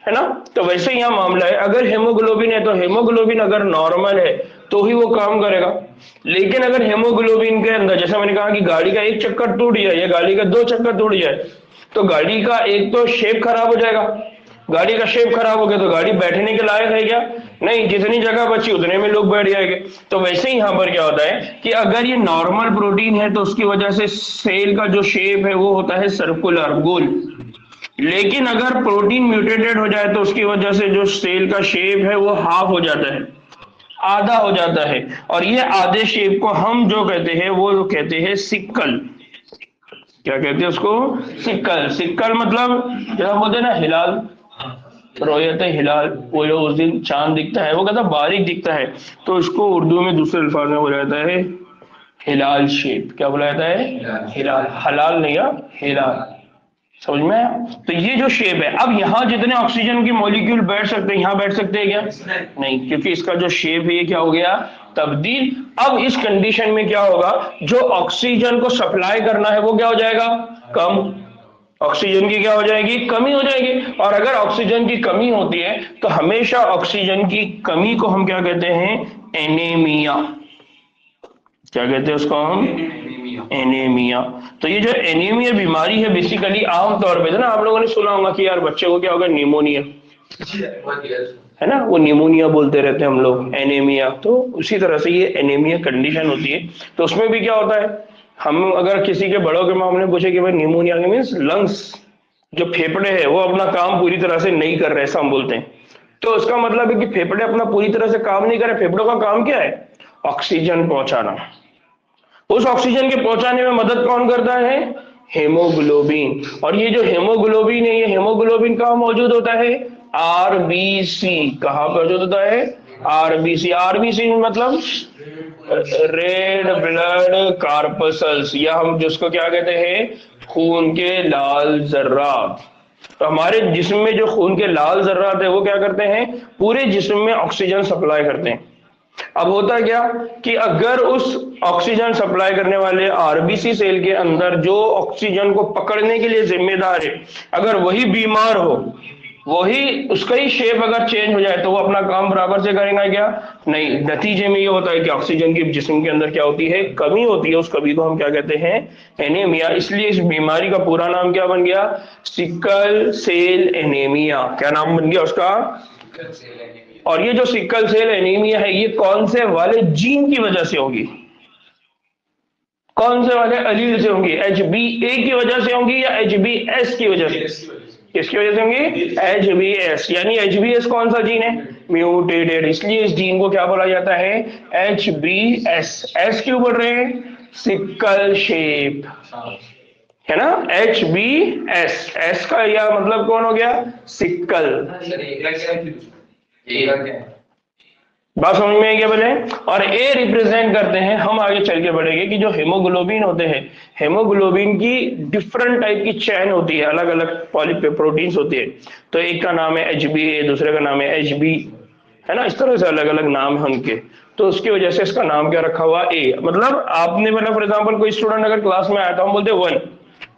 Speaker 1: है ना? तो वैसे यहाँ मामला है, अगर हेमोग्लोबिन है तो हेमोग्लोबिन अगर नॉर्मल है तो ही वो काम करेगा। लेकिन अगर हेमोग्लोबिन के अंदर, जैसा मैंने कहा कि गाड़ी का एक चक्कर टूट जाए या गाड़ी का दो चक्कर टूट जाए तो गाड़ी का एक तो शेप खराब हो जाएगा। गाड़ी का शेप खराब हो गया तो गाड़ी बैठने के लायक है क्या? नहीं, जितनी जगह बची उतने में लोग बैठ जाएंगे। तो वैसे ही यहाँ पर क्या होता है कि अगर ये नॉर्मल प्रोटीन है तो उसकी वजह से सेल का जो शेप है वो होता है सर्कुलर, गोल। लेकिन अगर प्रोटीन म्यूटेटेड हो जाए तो उसकी वजह से जो सेल का शेप है वो हाफ हो जाता है, आधा हो जाता है। और ये आधे शेप को हम जो कहते हैं वो कहते हैं सिक्कल। क्या कहते हैं उसको? सिक्कल। सिक्कल मतलब जैसा हम बोलते हैं ना हिलाल, रोयत हिलाल, वो जो उस दिन चांद दिखता है वो कहता बारीक दिखता है, तो इसको उर्दू में दूसरे अल्फाज में बोला जाता है हिलाल शेप। क्या बोला जाता है? हिलाल। हलाल नहीं, हिलाल। समझ में आया? तो ये जो शेप है, अब यहाँ जितने ऑक्सीजन के मॉलिक्यूल बैठ सकते हैं यहाँ बैठ सकते हैं क्या? नहीं, क्योंकि इसका जो शेप है ये क्या हो गया? तब्दील। अब इस कंडीशन में क्या होगा? जो ऑक्सीजन को सप्लाई करना है वो क्या हो जाएगा? कम। ऑक्सीजन की क्या हो जाएगी? कमी हो जाएगी। और अगर ऑक्सीजन की कमी होती है तो हमेशा ऑक्सीजन की कमी को हम क्या कहते हैं? एनीमिया। क्या कहते हैं उसको हम? एनीमिया। तो ये जो एनीमिया बीमारी है बेसिकली आमतौर पे ना आप लोगों ने सुना होगा कि यार बच्चे को क्या होगा? निमोनिया, है ना? वो निमोनिया बोलते रहते हैं हम लोग, एनीमिया। तो उसी तरह से ये एनीमिया कंडीशन होती है। तो उसमें भी क्या होता है, हम अगर किसी के बड़ों के मामले में पूछे कि भाई निमोनिया मीन्स लंग्स, जो फेफड़े हैं वो अपना काम पूरी तरह से नहीं कर रहे, ऐसा हम बोलते हैं। तो उसका मतलब है कि फेफड़े अपना पूरी तरह से काम नहीं कर रहे। फेफड़ों का काम क्या है? ऑक्सीजन पहुंचाना। उस ऑक्सीजन के पहुंचाने में मदद कौन करता है? हेमोग्लोबिन। और ये जो हेमोग्लोबिन है ये हेमोग्लोबिन कहाँ मौजूद होता है? आरबीसी। कहाँ मौजूद होता है? आरबीसी। आरबीसी मतलब रेड ब्लड कार्पसल्स, या हम जिसको क्या कहते हैं? खून के लाल जर्रात। तो हमारे जिस्म में जो खून के लाल जर्रात है वो क्या करते हैं? पूरे जिस्म में ऑक्सीजन सप्लाई करते हैं। अब होता क्या कि अगर उस ऑक्सीजन सप्लाई करने वाले आरबीसी सेल के अंदर जो ऑक्सीजन को पकड़ने के लिए जिम्मेदार है, अगर वही बीमार हो, वही उसका ही शेप अगर चेंज हो जाए तो वो अपना काम बराबर से करेगा क्या? नहीं। नतीजे में ये होता है कि ऑक्सीजन की जिस्म के अंदर क्या होती है? कमी होती है। उस कमी को हम क्या कहते हैं? एनीमिया। इसलिए इस बीमारी का पूरा नाम क्या बन गया? Sickle cell anaemia. क्या नाम बन गया उसका? और ये जो सिकल सेल एनीमिया है ये कौन से वाले जीन की वजह से होगी? कौन से वाले अलील से होंगी? HbA की वजह से होंगी या HbS की वजह से? किसकी वजह से होंगी? HbS। यानी HbS कौन सा जीन है? म्यूटेटेड। इसलिए इस जीन को क्या बोला जाता है? HbS। S क्यों बोल रहे हैं? सिकल शेप, है ना? HbS। S का यह मतलब कौन हो गया? सिकल। बात समझ में आई क्या बोले? और ए रिप्रेजेंट करते हैं, हम आगे चल के बढ़ेंगे कि जो हेमोग्लोबिन होते हैं, हेमोग्लोबिन की डिफरेंट टाइप की चैन होती है, अलग अलग पॉलीप्रोटीन्स होती है। तो एक का नाम है HbA, दूसरे का नाम है HB, है ना? इस तरह से अलग अलग नाम है उनके। तो उसकी वजह से इसका नाम क्या रखा हुआ? ए। मतलब आपने मतलब फॉर एग्जाम्पल कोई स्टूडेंट अगर क्लास में आया तो हम बोलते 1,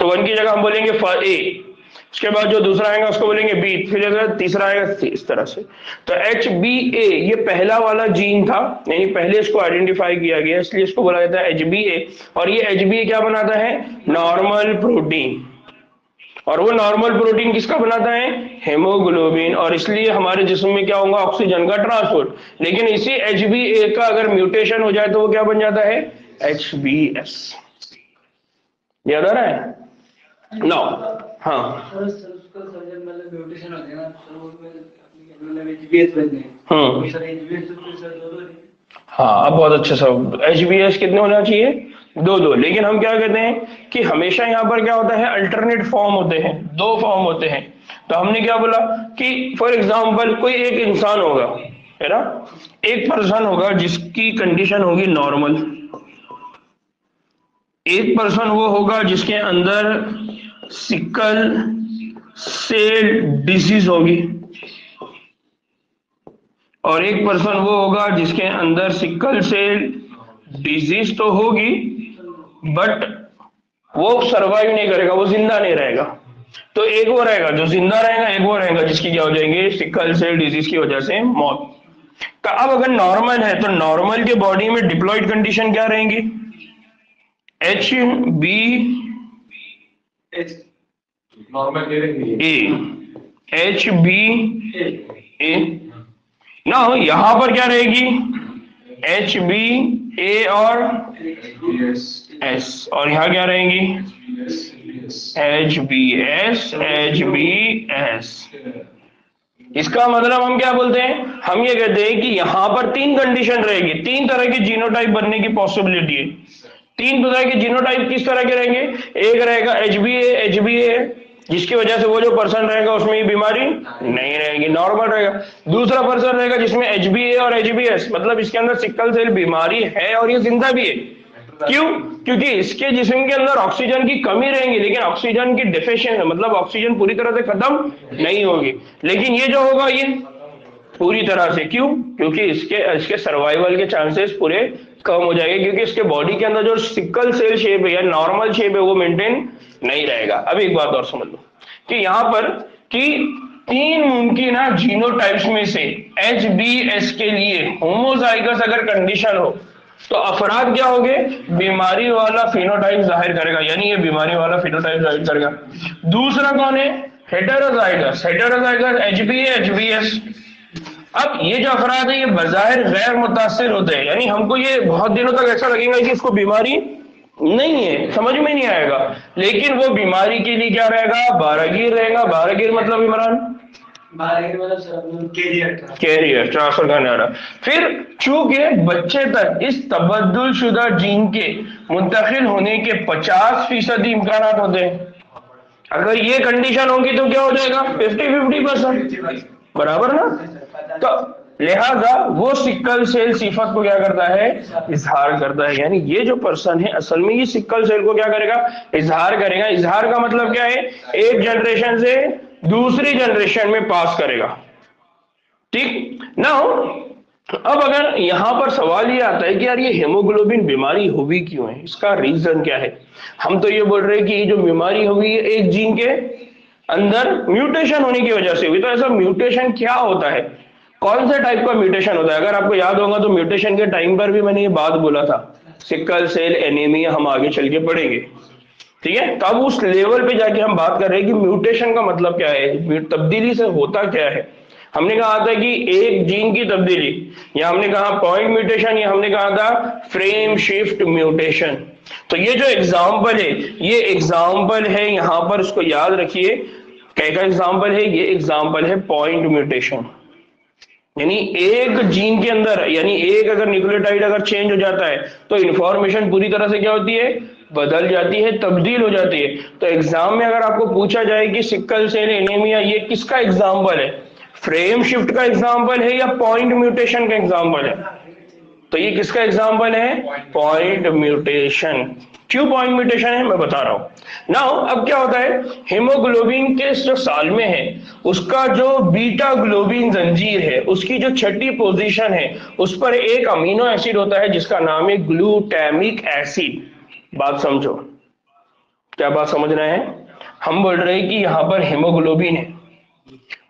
Speaker 1: तो 1 की जगह हम बोलेंगे A। उसके बाद जो दूसरा आएगा उसको बोलेंगे B, फिर जो तीसरा आएगा C, इस तरह से। तो HbA ये पहला वाला जीन था, यानी पहले इसको आइडेंटिफाई किया गया, इसलिए इसको बोला जाता है HbA। और ये HbA क्या बनाता है? Normal protein. और वो नॉर्मल प्रोटीन किसका बनाता है? हेमोग्लोबिन। और इसलिए हमारे जिस्म में क्या होगा? ऑक्सीजन का ट्रांसपोर्ट। लेकिन इसी HbA का अगर म्यूटेशन हो जाए तो वो क्या बन जाता है? HbS। याद आ रहा है? नो, हाँ हाँ, अब बहुत अच्छा सब। HbS कितने होना चाहिए? दो दो, लेकिन हम क्या कहते हैं कि हमेशा यहाँ पर क्या होता है, अल्टरनेट फॉर्म होते हैं, दो फॉर्म होते हैं। तो हमने क्या बोला कि फॉर एग्जांपल कोई एक इंसान होगा, है ना, एक पर्सन होगा जिसकी कंडीशन होगी नॉर्मल, एक पर्सन वो होगा जिसके अंदर सिकल सेल डिजीज होगी, और एक पर्सन वो होगा जिसके अंदर सिकल सेल डिजीज तो होगी बट वो सरवाइव नहीं करेगा, वो जिंदा नहीं रहेगा। तो एक वो रहेगा जो जिंदा रहेगा, एक वो रहेगा जिसकी क्या हो जाएंगे, सिकल सेल डिजीज की वजह से मौत। तो अब अगर नॉर्मल है तो नॉर्मल के बॉडी में डिप्लॉयड कंडीशन क्या रहेंगी, एच बी
Speaker 2: नॉर्मल ले लेंगे
Speaker 1: ए, एच बी ए ना, यहां पर क्या रहेगी, एच बी ए और एस, और यहाँ क्या रहेंगी, एच बी एस। इसका मतलब हम क्या बोलते हैं, हम ये कहते हैं कि यहां पर तीन कंडीशन रहेगी, तीन तरह के जीनोटाइप बनने की पॉसिबिलिटी है। तीन तरह के जीनोटाइप किस तरह के रहेंगे, एक रहेगा एच बी ए जिसकी वजह से वो जो पर्सन रहेगा उसमें ये बीमारी नहीं रहेगी, नॉर्मल रहेगा। दूसरा पर्सन रहेगा जिसमें एच बी ए और एच बी एस, मतलब इसके अंदर सिकल सेल बीमारी है और ये जिंदा भी है। क्यों, क्योंकि इसके जिस्म के अंदर ऑक्सीजन की कमी रहेगी, लेकिन ऑक्सीजन की डिफिशिएंसी है, मतलब ऑक्सीजन पूरी तरह से खत्म नहीं होगी, लेकिन ये जो होगा ये पूरी तरह से। क्यों, क्योंकि इसके सर्वाइवल के चांसेस पूरे कम हो जाएंगे, क्योंकि इसके बॉडी के अंदर जो सिकल सेल शेप है या नॉर्मल शेप है वो मेंटेन नहीं रहेगा। अब एक बात और समझ लो कि यहाँ पर कि तीन मुमकिन जीनोटाइप्स में से एच बी एस के लिए होमोजाइगस अगर कंडीशन हो तो अफराद क्या होंगे, बीमारी वाला फिनोटाइप जाहिर करेगा, यानी ये बीमारी वाला फिनोटाइप जाहिर करेगा। दूसरा कौन है, heterozygous H B H B S. अब ये जो अफराद है ये बजाहिर गैर मुतासिर होते हैं, यानी हमको ये बहुत दिनों तक ऐसा लगेगा कि इसको बीमारी नहीं है, समझ में नहीं आएगा, लेकिन वो बीमारी के लिए क्या रहेगा, बारहगीर रहेगा। बारहगीर मतलब इमरान कैरियर ट्रांसफर करने वाला। फिर चूंकि बच्चे तक इस तबद्दुल शुदा जीन के मुंतकिल होने के 50% इम्कान होते हैं, अगर ये कंडीशन होगी तो क्या हो जाएगा, 50-50% बराबर ना। तो लिहाजा वो सिकल सेल सिफत को क्या करता है, इजहार करता है, यानी ये जो पर्सन है असल में ये सिकल सेल को क्या करेगा, इजहार करेगा। इजहार का मतलब क्या है, एक जनरेशन से दूसरी जनरेशन में पास करेगा। ठीक ना। अब अगर यहां पर सवाल ये आता है कि यार ये हेमोग्लोबिन बीमारी हुई क्यों है, इसका रीजन क्या है। हम तो ये बोल रहे हैं कि ये जो बीमारी हुई है एक जीन के अंदर म्यूटेशन होने की वजह से हुई। तो ऐसा म्यूटेशन क्या होता है, कौन से टाइप का म्यूटेशन होता है, अगर आपको याद होगा तो म्यूटेशन के टाइम पर भी मैंने ये बात बोला था, सिकल सेल एनीमिया हम आगे चल के पढ़ेंगे, ठीक है। तो अब उस लेवल पे जाके हम बात कर रहे हैं कि म्यूटेशन का मतलब क्या है, तब्दीली से होता क्या है। हमने कहा था कि एक जीन की तब्दीली, या हमने कहा पॉइंट म्यूटेशन, या हमने कहा था फ्रेम शिफ्ट म्यूटेशन। तो ये जो एग्जाम्पल है, ये एग्जाम्पल है, यहां पर उसको याद रखिए क्या एग्जाम्पल है, ये एग्जाम्पल है पॉइंट म्यूटेशन। यानी एक जीन के अंदर, यानी एक अगर न्यूक्लियोटाइड अगर चेंज हो जाता है तो इंफॉर्मेशन पूरी तरह से क्या होती है, बदल जाती है, तब्दील हो जाती है। तो एग्जाम में अगर आपको पूछा जाए कि सिकल सेल एनीमिया ये किसका एग्जाम्पल है, फ्रेम शिफ्ट का एग्जाम्पल है या पॉइंट म्यूटेशन का एग्जाम्पल है, तो ये किसका एग्जाम्पल है, पॉइंट म्यूटेशन। क्यों पॉइंट म्यूटेशन है मैं बता रहा हूं। नाउ अब क्या होता है, हीमोग्लोबिन के जो साल में है उसका जो बीटा ग्लोबिन जंजीर है उसकी जो छठी पोजीशन है उस पर एक अमीनो एसिड होता है जिसका नाम है ग्लूटामिक एसिड। बात समझो, क्या बात समझना है, हम बोल रहे हैं कि यहां पर हीमोग्लोबिन है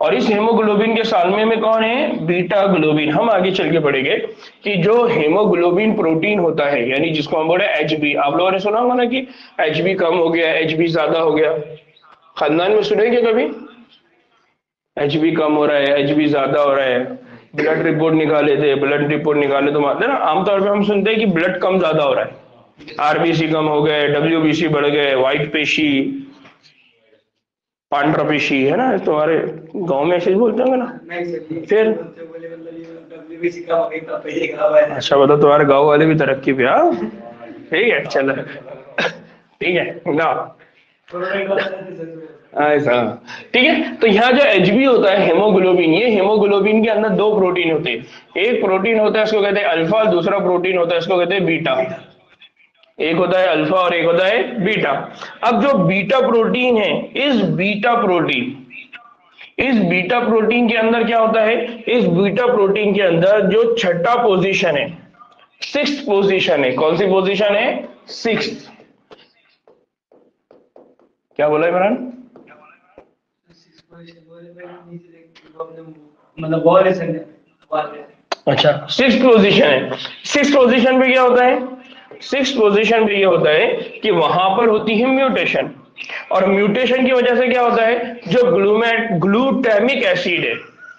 Speaker 1: और इस हीमोग्लोबिन के सालमे में कौन है, बीटा ग्लोबिन। हम आगे चल के पढ़ेंगे कि जो हीमोग्लोबिन प्रोटीन होता है, यानी जिसको हम बोले एचबी, आप लोगों ने सुना होगा ना कि एचबी कम हो गया, एचबी ज्यादा हो गया, खानदान में सुनेंगे कभी, एचबी कम हो रहा है, एचबी ज्यादा हो रहा है, ब्लड रिपोर्ट निकाले थे, ब्लड रिपोर्ट निकाले तो मानते ना, आमतौर पर हम सुनते हैं कि ब्लड कम ज्यादा हो रहा है, आरबीसी कम हो गए, डब्ल्यूबीसी बढ़ गए, व्हाइट पेशी, पांड्रा पेशी, है ना, तुम्हारे गांव में ऐसे ही बोलते होंगे ना। फिर अच्छा बता, तुम्हारे गांव वाले भी तरक्की पे। ठीक है, चलो ठीक है ना, ऐसा ठीक है। तो यहाँ जो Hb होता है हेमोग्लोबिन, ये हेमोग्लोबिन के अंदर दो प्रोटीन होते हैं। एक प्रोटीन होता है इसको कहते हैं अल्फा, दूसरा प्रोटीन होता है इसको कहते हैं बीटा। एक होता है अल्फा और एक होता है बीटा। अब जो बीटा प्रोटीन है, इस बीटा प्रोटीन के अंदर क्या होता है, इस बीटा प्रोटीन के अंदर जो छठा पोजीशन है, सिक्स्थ पोजीशन है, कौन सी पोजीशन है, सिक्स्थ। क्या बोला इमरान? अच्छा, सिक्स पोजीशन है। सिक्स पोजीशन पे क्या होता है, सिक्स पोजीशन पे ये होता है कि वहां पर होती है म्यूटेशन, और म्यूटेशन की वजह से क्या होता है, जो ग्लूटामिक एसिड है,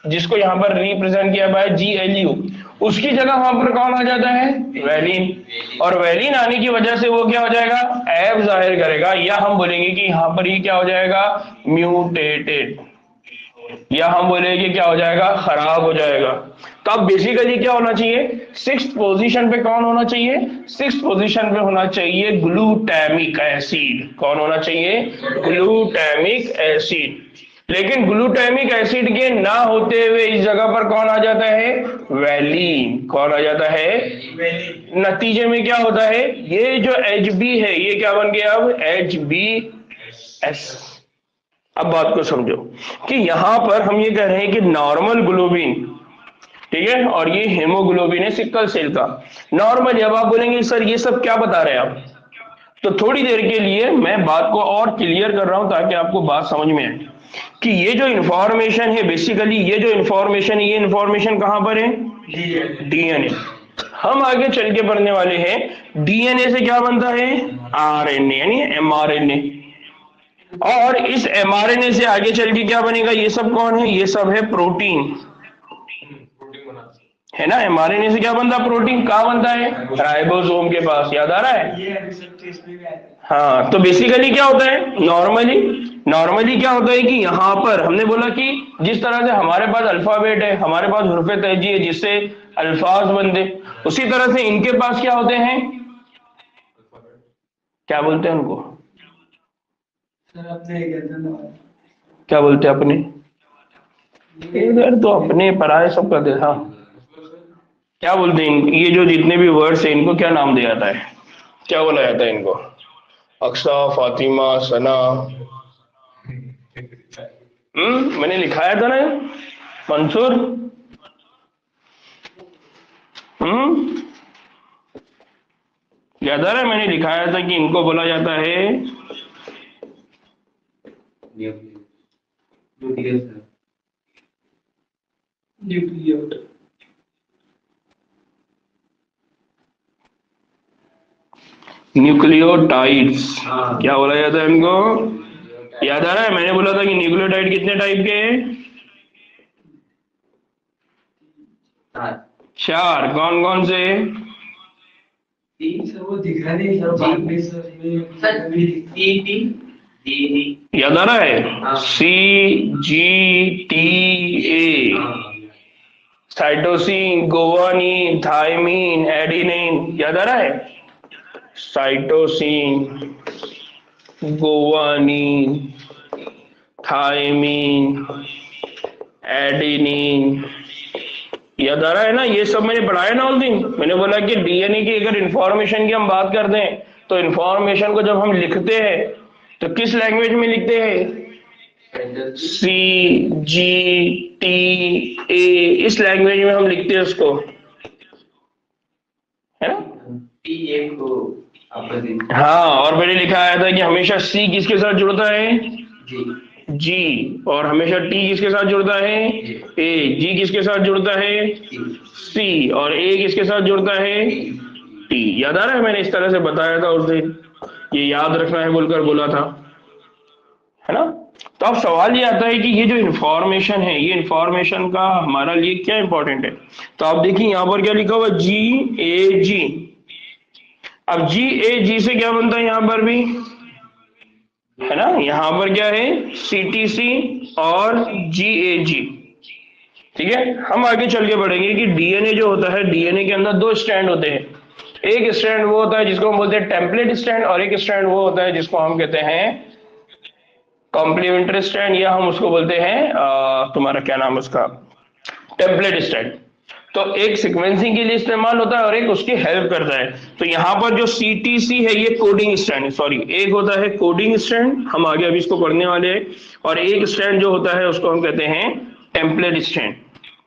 Speaker 1: जिसको यहां पर रिप्रेजेंट किया हुआ है GLU, उसकी जगह वहां पर कौन आ जाता है, वैलिन। और वैलिन आने की वजह से वो क्या हो जाएगा, ऐब जाहिर करेगा, या हम बोलेंगे कि यहां पर ये क्या हो जाएगा, म्यूटेटेड, या हम बोलेंगे कि क्या हो जाएगा, खराब हो जाएगा। तो अब बेसिकली क्या होना चाहिए, सिक्स्थ पोजीशन पे कौन होना चाहिए, सिक्स्थ पोजीशन पे होना चाहिए ग्लूटामिक एसिड। कौन होना चाहिए, ग्लूटामिक एसिड। लेकिन ग्लूटामिक एसिड के ना होते हुए इस जगह पर कौन आ जाता है, वैलिन। कौन आ जाता है, वैलिन। नतीजे में क्या होता है, ये जो Hb है ये क्या बन गया अब, HbS। अब बात को समझो कि यहां पर हम ये कह रहे हैं कि नॉर्मल ग्लोबिन, ठीक है, और ये हेमोग्लोबिन है सिकल सेल का नॉर्मल। अब आप बोलेंगे सर ये सब क्या बता रहे हैं आप, तो थोड़ी देर के लिए मैं बात को और क्लियर कर रहा हूं ताकि आपको बात समझ में आए कि ये जो इंफॉर्मेशन है, बेसिकली ये जो इंफॉर्मेशन है, ये इंफॉर्मेशन कहां पर है, डीएनए। हम आगे चल के पढ़ने वाले हैं डीएनए से क्या बनता है, आरएनए यानी mRNA, और इस mRNA से आगे चल के क्या बनेगा, ये सब कौन है, ये सब है प्रोटीन, है ना। mRNA से क्या बनता है, प्रोटीन। कहाँ बनता है, राइबोसोम के पास, याद आ रहा है। हाँ, तो बेसिकली क्या होता है, नॉर्मली क्या होता है कि यहाँ पर हमने बोला कि जिस तरह से हमारे पास अल्फाबेट है, हमारे पास हुर्फ़े तहजी है जिससे अल्फाज बनते, उसी तरह से इनके पास क्या होते हैं, क्या बोलते हैं उनको, क्या बोलते हैं अपने, इधर तो अपने पराये सब का दे। हाँ, क्या बोलते हैं, ये जो जितने भी वर्ड्स हैं इनको क्या नाम दिया जाता है, क्या बोला जाता है इनको, अक्सा, फातिमा, सना। मैंने लिखाया था ना मंसूर। याद आ रहा है, मैंने लिखाया था कि इनको बोला जाता है न्यूक्लियोटाइड्स। क्या बोला जाता है इनको, याद आ रहा है, मैंने बोला था कि न्यूक्लियोटाइड कितने टाइप के हैं, 4। कौन कौन से,
Speaker 3: वो दिख रहा नहीं
Speaker 1: याद आ रहा है, CGTA, साइटोसिन, गोवानीन, थायमीन, एडिनिन। याद आ रहा है, साइटोसिन, गोवानीन, थायमीन, एडिनिन। याद आ रहा है ना, ये सब मैंने पढ़ाया ना उस दिन। मैंने बोला कि डीएनए की अगर इंफॉर्मेशन की हम बात करते हैं तो इंफॉर्मेशन को जब हम लिखते हैं तो किस लैंग्वेज में लिखते हैं, CGTA, इस लैंग्वेज में हम लिखते हैं उसको, है ना। हाँ, और मैंने लिखा आया था कि हमेशा C किसके साथ जुड़ता है, G, और हमेशा T किसके साथ जुड़ता है, A, G किसके साथ जुड़ता है, C, और A किसके साथ जुड़ता है, T। याद आ रहा है, मैंने इस तरह से बताया था उस दिन, ये याद रखना है बोलकर बोला था, है ना। तो अब सवाल ये आता है कि ये जो इंफॉर्मेशन है, ये इंफॉर्मेशन का हमारा लिए क्या इंपॉर्टेंट है। तो आप देखिए यहाँ पर क्या लिखा हुआ, GAG। अब GAG से क्या बनता है, यहाँ पर भी है ना, यहाँ पर क्या है, CTC और GAG। ठीक है, हम आगे चल के बढ़ेंगे कि डीएनए जो होता है, डीएनए के अंदर 2 स्ट्रैंड होते हैं, एक स्ट्रैंड वो होता है जिसको हम बोलते हैं टेम्पलेट स्ट्रैंड, और एक स्ट्रैंड वो होता है जिसको हम कहते हैं कॉम्प्लीमेंट्री स्ट्रैंड, या हम उसको बोलते हैं तुम्हारा क्या नाम उसका, टेम्पलेट स्ट्रैंड। तो एक सीक्वेंसिंग के लिए इस्तेमाल होता है और एक उसकी हेल्प करता है। तो यहाँ पर जो CTC है ये कोडिंग स्ट्रैंड, सॉरी एक होता है कोडिंग स्ट्रैंड, हम आगे अभी इसको पढ़ने वाले हैं, और एक स्ट्रैंड जो होता है उसको हम कहते हैं टेम्पलेट स्ट्रैंड।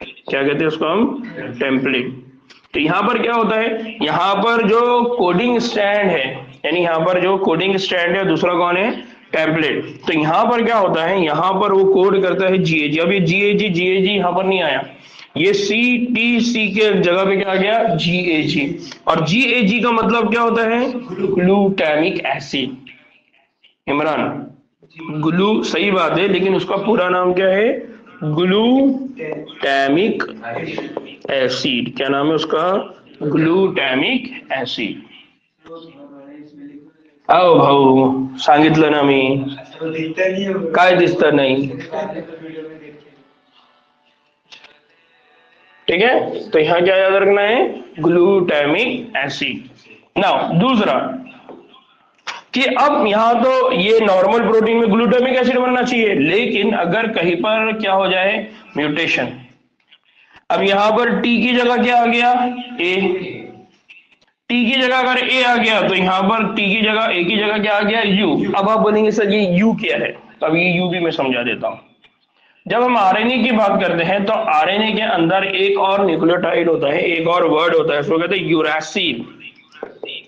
Speaker 1: क्या कहते हैं उसको हम? टेम्पलेट। तो यहाँ पर क्या होता है, यहाँ पर जो कोडिंग स्ट्रैंड है, यानी यहाँ पर जो कोडिंग स्ट्रैंड है, दूसरा कौन है? टेम्पलेट। तो यहाँ पर क्या होता है, यहाँ पर वो कोड करता है GAG। अब ये GAG यहाँ पर नहीं आया, ये CTC के जगह पे क्या आ गया? GAG। और GAG का मतलब क्या होता है? Glutamic acid. इमरान, ग्लू सही बात है, लेकिन उसका पूरा नाम क्या है? Glutamic acid. क्या नाम है उसका? Glutamic acid. आओ भाऊ, सांगितलं ना मी, काय दिसतं नाही? ठीक है, तो यहाँ क्या याद रखना है? Glutamic acid. नाउ दूसरा कि अब यहाँ तो ये नॉर्मल प्रोटीन में ग्लूटामिक एसिड बनना चाहिए, लेकिन अगर कहीं पर क्या हो जाए? म्यूटेशन। अब यहाँ पर T की जगह क्या आ गया? A। T की जगह अगर A आ गया तो यहाँ पर T की जगह A की जगह क्या आ गया? U। अब आप बोलेंगे सर ये U क्या है? अब ये U भी मैं समझा देता हूँ। जब हम RNA की बात करते हैं तो RNA के अंदर एक और न्यूक्लियोटाइड होता है, एक और वर्ड होता है, उसको कहते हैं यूरासिल।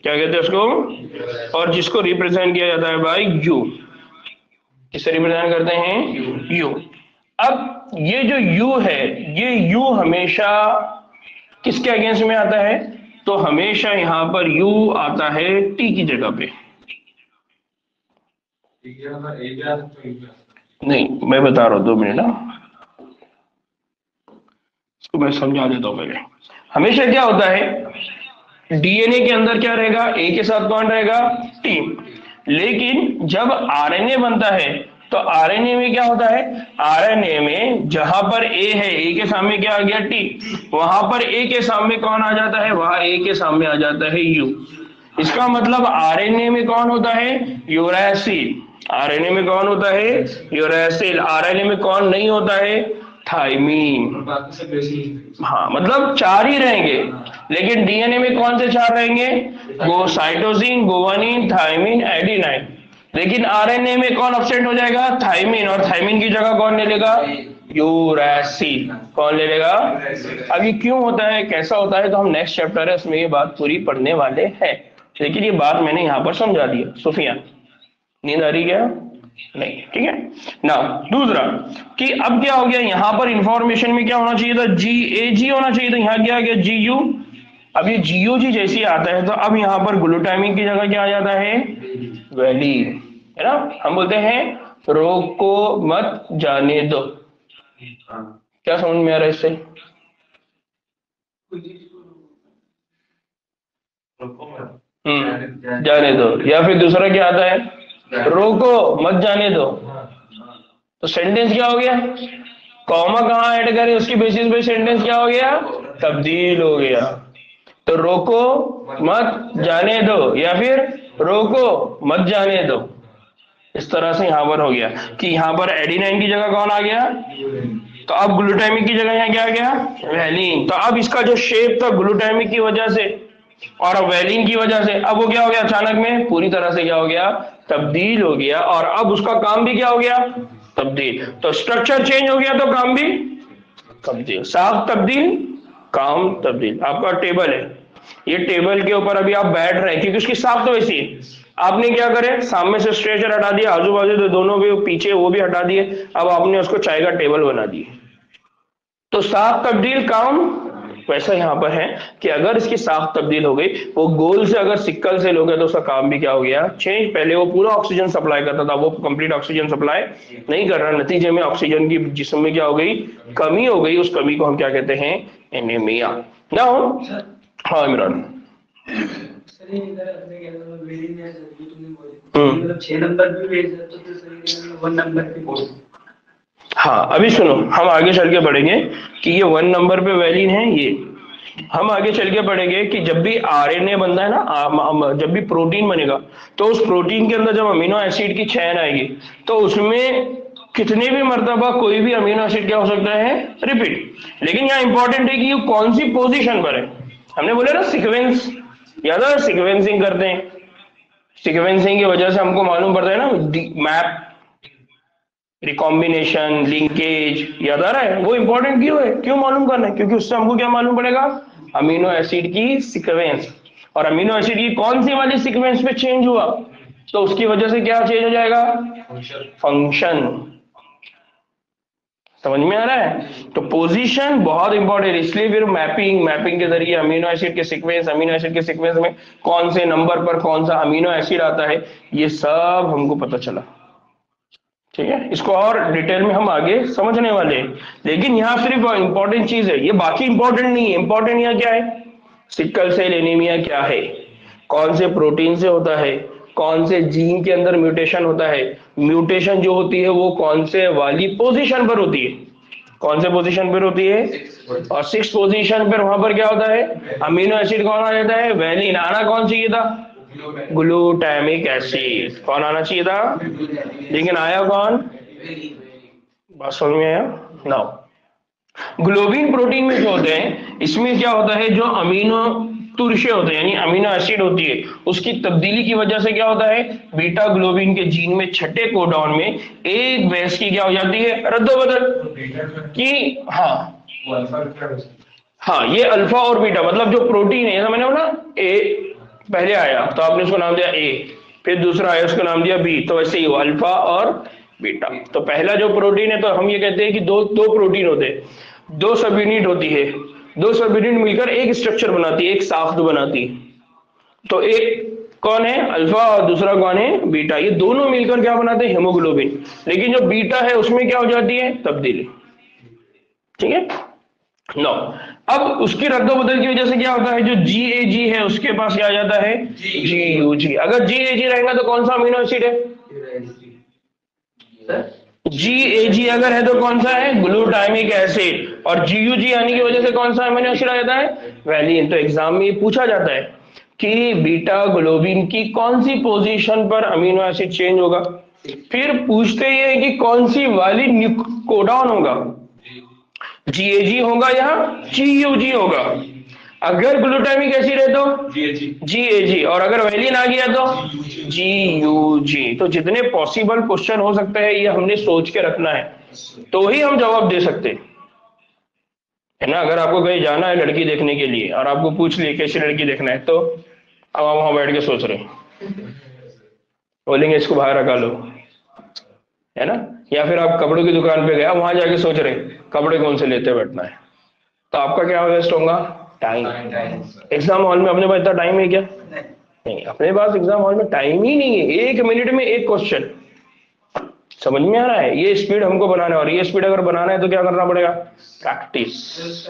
Speaker 1: क्या कहते हैं उसको? और जिसको रिप्रेजेंट किया जाता है बाय U। किससे रिप्रेजेंट करते हैं? U। अब ये जो U है, ये U हमेशा किसके अगेंस्ट में आता है? तो हमेशा यहाँ पर U आता है T की जगह पे। नहीं, मैं बता रहा हूँ, 2 मिनट ना, इसको मैं समझा देता हूँ पहले। हमेशा क्या होता है, DNA के अंदर क्या रहेगा? A के साथ कौन रहेगा? T। लेकिन जब RNA बनता है तो RNA में क्या होता है? RNA में जहां पर A है, A के सामने क्या आ गया? T। वहां पर A के सामने कौन आ जाता है? वहां A के सामने आ जाता है U। इसका मतलब RNA में कौन होता है? यूरासिल। RNA में कौन होता है? यूरासिल। RNA में कौन नहीं होता है? थाइमीन। हाँ, मतलब 4 ही रहेंगे, लेकिन DNA में कौन से 4 रहेंगे? Cytosine, guanine, thymine, adenine. लेकिन RNA में कौन एब्सेंट हो जाएगा? थाइमीन। और थाइमीन की जगह कौन ले लेगा? यूरासिल। कौन ले लेगा? अब ये क्यों होता है, कैसा होता है, तो हम नेक्स्ट चैप्टर है उसमें ये बात पूरी पढ़ने वाले हैं, लेकिन ये बात मैंने यहाँ पर समझा दी। सुफिया, नींद आ रही क्या? नहीं, ठीक है ना। दूसरा कि अब क्या हो गया, यहाँ पर इंफॉर्मेशन में क्या होना चाहिए था? GAG होना चाहिए था, यहाँ क्या आ गया? GU। अब ये GUG जैसे आता है तो अब यहाँ पर ग्लूटामिन की जगह क्या आ जाता है? वैलीन, है ना। हम बोलते हैं रोग को मत जाने दो। क्या समझ में आ रहा है इससे? जाने दो। या फिर दूसरा क्या आता है? रोको मत जाने दो। तो सेंटेंस क्या हो गया? कॉमा कहाँ ऐड करें उसकी बेसिस पे सेंटेंस क्या हो गया? तब्दील हो गया। तो रोको मत जाने दो या फिर रोको मत जाने दो, इस तरह से यहाँ पर हो गया कि यहाँ पर एडेनाइन की जगह कौन आ गया? तो अब ग्लूटामिक की जगह यहाँ क्या आ गया? वैलीन। तो अब इसका जो शेप था ग्लूटामिक की वजह से और अब वैलीन की वजह से, अब वो क्या हो गया? अचानक में पूरी तरह से क्या हो गया? तब्दील हो गया। और अब उसका काम भी क्या हो गया? तब्दील। तो स्ट्रक्चर चेंज हो गया तो काम भी तब्दील। साफ तब्दील, काम तब्दील। आपका टेबल है, ये टेबल के ऊपर अभी आप बैठ रहे हैं क्योंकि उसकी साफ तो वैसी है। आपने क्या करे, सामने से स्ट्रेचर हटा दिया, आजू बाजू तो दोनों भी पीछे वो भी हटा दिए, अब आपने उसको चाय का टेबल बना दिए। तो साफ तब्दील काम वैसा यहाँ पर है कि अगर इसकी साफ तब्दील हो गई, वो गोल से अगर सिक्कल से लोगे तो उसका काम भी क्या हो गया? चेंज। पहले वो पूरा ऑक्सीजन सप्लाई करता था, वो कंप्लीट ऑक्सीजन सप्लाई नहीं कर रहा, नतीजे में ऑक्सीजन की जिस्म में क्या हो गई? कमी हो गई। उस कमी को हम क्या कहते हैं? एनीमिया। ना हो? हाँ इमरान। हाँ, अभी सुनो, हम आगे चल के पढ़ेंगे कि ये 1 नंबर पे वैलीन है, ये हम आगे चल के पढ़ेंगे कि जब भी आरएनए बनता है ना, जब भी प्रोटीन बनेगा तो उस प्रोटीन के अंदर जब अमीनो एसिड की चेन आएगी तो उसमें कितने भी मर्तबा कोई भी अमीनो एसिड क्या हो सकता है, रिपीट। लेकिन यहाँ इंपॉर्टेंट है कि ये कौन सी पोजीशन पर है। हमने बोला ना सीक्वेंस, याद है सीक्वेंसिंग करते हैं, सीक्वेंसिंग की वजह से हमको मालूम पड़ता है ना मैप, रिकॉम्बिनेशन, लिंकेज, याद आ रहा है। वो इंपॉर्टेंट क्यों है, क्यों मालूम करना है, क्योंकि उससे हमको क्या मालूम पड़ेगा, अमीनो एसिड की सीक्वेंस। और अमीनो एसिड की कौन सी वाली सीक्वेंस पे चेंज हुआ तो उसकी वजह से क्या चेंज हो जाएगा, फंक्शन। समझ में आ रहा है। तो पोजीशन बहुत इंपॉर्टेंट, इसलिए फिर मैपिंग के जरिए अमीनो एसिड के सीक्वेंस, अमीनो एसिड के सीक्वेंस में कौन से नंबर पर कौन सा अमीनो एसिड आता है, ये सब हमको पता चला। ठीक है, इसको और डिटेल में हम आगे समझने वाले हैं। लेकिन यहाँ सिर्फ इंपॉर्टेंट चीज है, ये बाकी इंपॉर्टेंट नहीं है। इंपॉर्टेंट यहाँ क्या है, सिकल सेल एनीमिया क्या है, कौन से प्रोटीन से होता है, कौन से जीन के अंदर म्यूटेशन होता है, म्यूटेशन जो होती है वो कौन से वाली पोजीशन पर होती है, कौन से पोजीशन पर होती है, और 6 पोजीशन पर वहां पर क्या होता है, अमीनो एसिड कौन आ जाता है, वैलिन। आना कौन चाहिए था, ग्लूटामिक एसिड। कौन आना चाहिए था, लेकिन आया कौन, बात समझ में आया। नाउ ग्लोबिन प्रोटीन में जो होते हैं, इसमें क्या होता है, जो अमीनो तुरशे होते हैं यानी अमीनो एसिड होती है, उसकी तब्दीली की वजह से क्या होता है, बीटा ग्लोबिन के जीन में छठे कोडॉन में एक बेस की क्या हो जाती है, रद्दोबदल की। हाँ ये अल्फा और बीटा, मतलब जो प्रोटीन है, मैंने बोला ए पहले आया तो आपने उसको नाम दिया ए, फिर दूसरा आया उसको नाम दिया बी, तो वैसे ही हो अल्फा और बीटा। तो पहला जो प्रोटीन है, तो हम ये कहते हैं कि दो प्रोटीन होते हैं, 2 सब यूनिट होती है, 2 सब यूनिट मिलकर एक स्ट्रक्चर बनाती है, एक साफ्ट बनाती है। तो एक कौन है, अल्फा, और दूसरा कौन है, बीटा। ये दोनों मिलकर क्या बनाते हैं, हेमोग्लोबिन। लेकिन जो बीटा है उसमें क्या हो जाती है, तब्दीली। ठीक है, नो। अब उसकी रद्दो बदल की वजह से क्या होता है, जो GAG है उसके पास क्या आ जाता है, GUG। अगर GAG रहेगा तो कौन सा अमीनो एसिड है, GAG अगर है तो कौन सा है, ग्लूटामिक एसिड। और GUG आने की वजह से कौन सा अमीनो एसिड आ जाता है, वैलिन। तो एग्जाम में पूछा जाता है कि बीटा ग्लोबिन की कौन सी पोजीशन पर अमीनो एसिड चेंज होगा। फिर पूछते ये कि कौन सी वाली कोडॉन होगा, GAG होगा या GUG होगा। अगर ग्लूटामिक एसिड है तो GAG, और अगर वैलिन आ गया तो GUG। तो जितने पॉसिबल क्वेश्चन हो सकते हैं ये हमने सोच के रखना है, तो ही हम जवाब दे सकते है ना। अगर आपको कहीं जाना है लड़की देखने के लिए और आपको पूछ लिए कैसी लड़की देखना है, तो अब आप वहां बैठ के सोच रहे बोलेंगे इसको बाहर रखा लो, है ना। या फिर आप कपड़ों की दुकान पे गया, वहां जाके सोच रहे कपड़े कौन से लेते बैठना है, तो आपका क्या वेस्ट होगा, टाइम। एग्जाम हॉल में अपने पास इतना टाइम है क्या, नहीं, अपने पास एग्जाम हॉल में टाइम ही नहीं है। 1 मिनट में एक क्वेश्चन, समझ में आ रहा है। ये स्पीड हमको बनाना है, और ये स्पीड अगर बनाना है तो क्या करना पड़ेगा, प्रैक्टिस,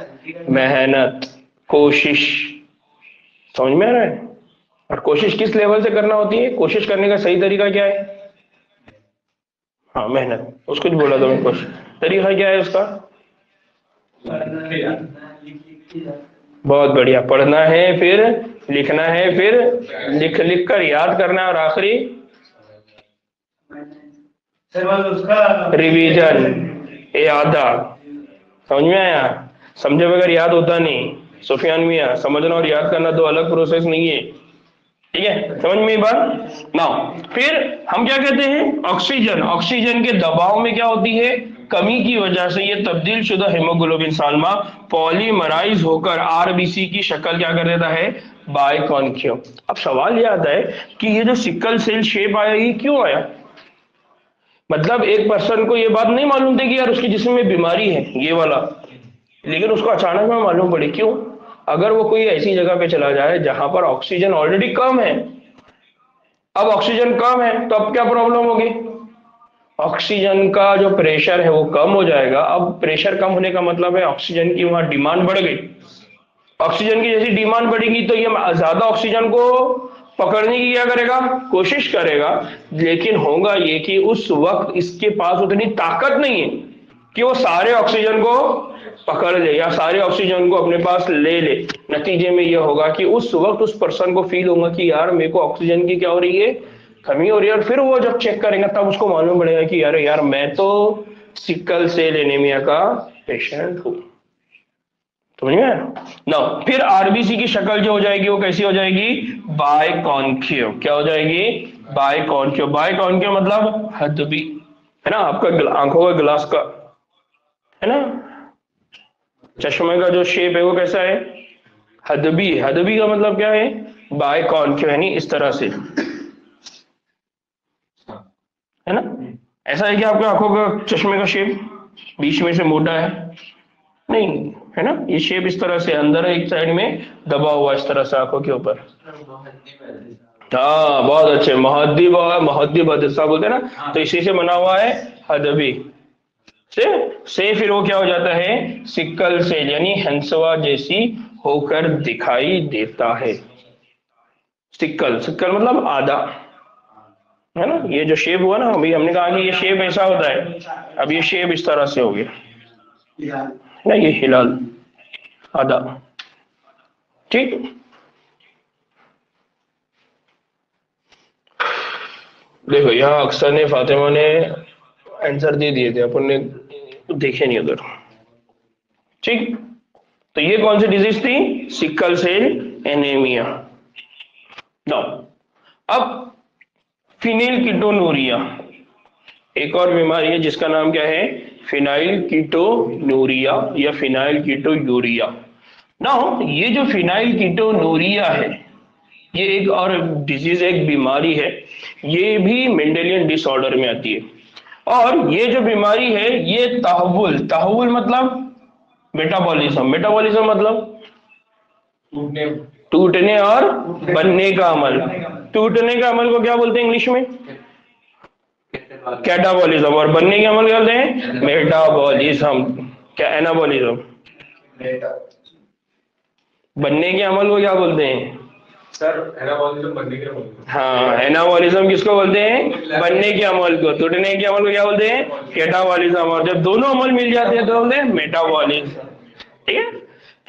Speaker 1: मेहनत, कोशिश। समझ में आ रहा है। और कोशिश किस लेवल से करना होती है, कोशिश करने का सही तरीका क्या है, हाँ मेहनत, उसको कुछ बोला था मैं, कोशिश तरीका क्या है उसका, बहुत बढ़िया, पढ़ना है फिर लिखना है, फिर लिख लिख कर याद करना है, और आखिरी रिवीजन, यादा। समझ में आया, समझे बगैर याद होता नहीं। सुफियान मियां, समझना और याद करना दो अलग प्रोसेस नहीं है। ठीक है, समझ में बात। नाउ फिर हम क्या कहते हैं, ऑक्सीजन। ऑक्सीजन के दबाव में क्या होती है, कमी की वजह से ये तब्दील शुदा हेमोग्लोबिन साल्मा पॉलीमराइज होकर आरबीसी की शक्ल क्या कर देता है, बाइकॉन्केव। अब सवाल ये आता है कि ये जो सिकल सेल शेप आया ये क्यों आया। मतलब एक पर्सन को ये बात नहीं मालूम थी कि यार उसके जिस्म में बीमारी है ये वाला, लेकिन उसको अचानक में मालूम पड़ी। क्यों, अगर वो कोई ऐसी जगह पे चला जाए जहां पर ऑक्सीजन ऑलरेडी कम है, अब ऑक्सीजन कम है तो अब क्या प्रॉब्लम होगी, ऑक्सीजन का जो प्रेशर है वो कम हो जाएगा। अब प्रेशर कम होने का मतलब है ऑक्सीजन की वहां डिमांड बढ़ गई। ऑक्सीजन की जैसी डिमांड बढ़ेगी तो ये ज्यादा ऑक्सीजन को पकड़ने की क्या करेगा, कोशिश करेगा। लेकिन होगा ये कि उस वक्त इसके पास उतनी ताकत नहीं है कि वो सारे ऑक्सीजन को पकड़ ले या सारे ऑक्सीजन को अपने पास ले ले, नतीजे में यह होगा कि उस वक्त उस पर्सन को फील होगा कि यार मेरे को ऑक्सीजन की क्या हो रही है, कमी हो रही है। और फिर वो जब चेक करेगा तब उसको मालूम पड़ेगा कि यार यार मैं तो सिकल सेल एनीमिया का पेशेंट हूं। समझ में आया ना? फिर आरबीसी की शक्ल जो हो जाएगी वो कैसी हो जाएगी, बायकॉन्केव। क्या हो जाएगी, बायकॉन्केव। बायकॉन्केव मतलब हदबी, है ना, आपका आंखों का ग्लास का, है ना, चश्मे का जो शेप है वो कैसा है, हदबी। हदबी का मतलब क्या है, बायकॉन्केव, यानी इस तरह से, है ना। ऐसा है कि आपके आंखों का चश्मे का शेप बीच में से मोटा है नहीं, है ना, ये शेप इस तरह से अंदर एक साइड में दबा हुआ इस तरह से आंखों के ऊपर। हाँ बहुत अच्छे, महद्दीब और महद्दीब हदसा बोलते हैं ना, तो इसी से बना हुआ है हदबी से फिर वो क्या हो जाता है, सिकल सेल, यानी हंसवा जैसी होकर दिखाई देता है। सिकल, सिकल मतलब आधा, है ना। ये जो शेप हुआ ना, अभी हमने कहा कि ये शेप ऐसा होता है, अब ये शेप इस तरह से हो गया ना, ये हिलाल आधा, ठीक। देखो यहाँ अक्सर ने, फातिमा ने आंसर दे दिए थे, अपन ने देखे नहीं उधर, ठीक। तो ये कौन सी डिजीज थी, सिकल सेल एनीमिया। नाउ अब फिनाइल कीटोनूरिया, एक और बीमारी है जिसका नाम क्या है, फिनाइल कीटोनूरिया या फिनाइल कीटोयूरिया। नाउ ये जो फिनाइल कीटोनूरिया है, ये एक और डिजीज, एक बीमारी है, ये भी मेंडेलियन डिसऑर्डर में आती है। और ये जो बीमारी है ये तहवुल, तहवुल मतलब मेटाबॉलिज्म, मेटाबॉलिज्म मतलब
Speaker 2: टूटने,
Speaker 1: टूटने और बनने का अमल। टूटने का अमल को क्या बोलते हैं इंग्लिश में, कैटाबॉलिज्म, और बनने के अमल क्या बोलते हैं, मेटाबॉलिज्म, क्या एनाबॉलिज्म। बनने के अमल को क्या बोलते हैं
Speaker 2: सर एनाबॉलिज्म बनने के लिए।
Speaker 1: हाँ, एनाबॉलिज्म किसको बोलते हैं, बनने के अमल को। टूटने के अमल को क्या बोलते हैं, कैटाबॉलिज्म। और जब दोनों अमल मिल जाते हैं तो बोलते हैं मेटाबॉलिज्म, ठीक है।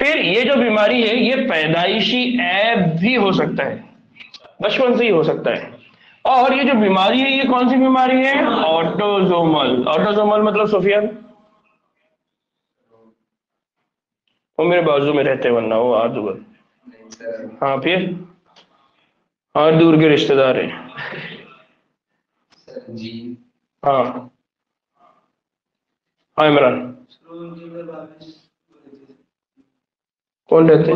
Speaker 1: फिर ये जो बीमारी है ये पैदाइशी ऐब भी हो सकता है, बचपन से ही हो सकता है। और ये जो बीमारी है ये कौन सी बीमारी है, ऑटोजोमल। ऑटोजोमल मतलब सुफियान, वो मेरे बाजू में रहते वरना वो आजूबल, हाँ फिर, हाँ दूर के रिश्तेदार है
Speaker 2: जी
Speaker 1: हाँ। हाँ इमरान, कौन रहते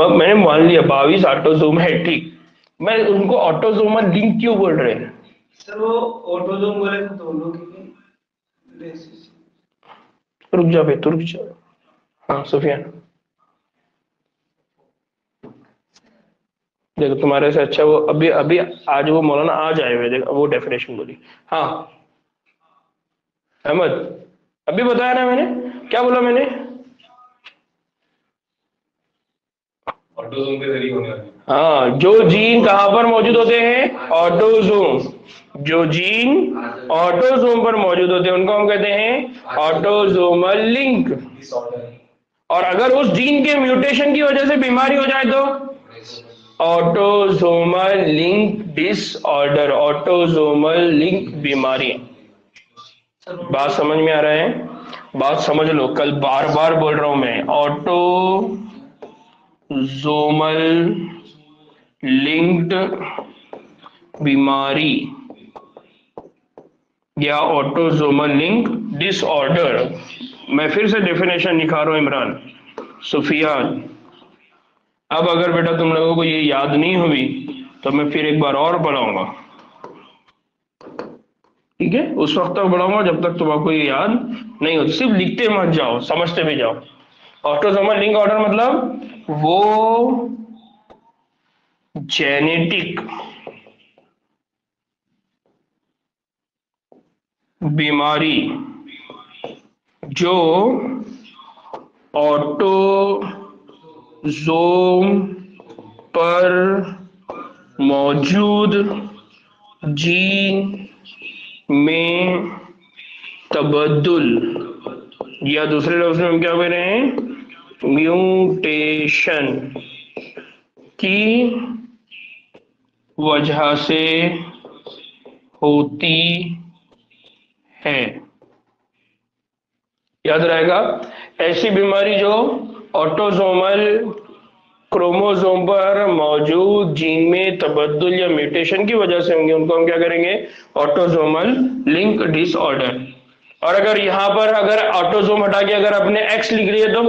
Speaker 1: मैंने मान लिया 22 ऑटोजोम है, ठीक। मैं उनको ऑटोजोमल लिंक क्यों बोल रहे हैं,
Speaker 3: सर वो ऑटोजोम बोले तो दोनों की
Speaker 1: रुक जा भाई, तू रुक जा। हाँ सुफियान, देखो तुम्हारे से अच्छा वो अभी अभी आज वो मौलाना आज आए हुए, देखो वो डेफिनेशन बोली। हाँ अहमद, अभी बताया ना मैंने, क्या बोला मैंने,
Speaker 2: ऑटोजोम के जरिए होने वाली।
Speaker 1: हाँ, जो जीन कहाँ पर मौजूद होते हैं, ऑटोजोम। जो जीन ऑटोजोम पर मौजूद होते हैं उनको हम कहते हैं ऑटोजोमल लिंक। और अगर उस जीन के म्यूटेशन की वजह से बीमारी हो जाए तो autosomal link disorder, autosomal link बीमारी। बात समझ में आ रहा है, बात समझ लो, कल बार बार बोल रहा हूं मैं, ऑटोजोमल लिंक्ड बीमारी या ऑटोजोमल लिंक डिसऑर्डर। मैं फिर से डेफिनेशन निकाल रहा हूं इमरान, सुफियान। अब अगर बेटा तुम लोगों को ये याद नहीं हुई तो मैं फिर एक बार और पढ़ाऊंगा, ठीक है। उस वक्त तक पढ़ाऊंगा जब तक तुम्हारा ये याद नहीं हो, सिर्फ लिखते मत जाओ, समझते भी जाओ। ऑटोसोमल लिंक ऑर्डर मतलब वो जेनेटिक बीमारी जो ऑटोजोम पर मौजूद जीन में तबद्दुल, या दूसरे लफ्ज में हम क्या कह रहे हैं, म्यूटेशन की वजह से होती है। याद रहेगा, ऐसी बीमारी जो ऑटोसोमल क्रोमोसोम पर मौजूद जीन में तबद्दुल या म्यूटेशन की वजह से होंगे, उनको हम क्या करेंगे, ऑटोसोमल लिंक डिसऑर्डर। और अगर यहां पर अगर ऑटोसोम हटा के अगर आपने एक्स लिख लिया तो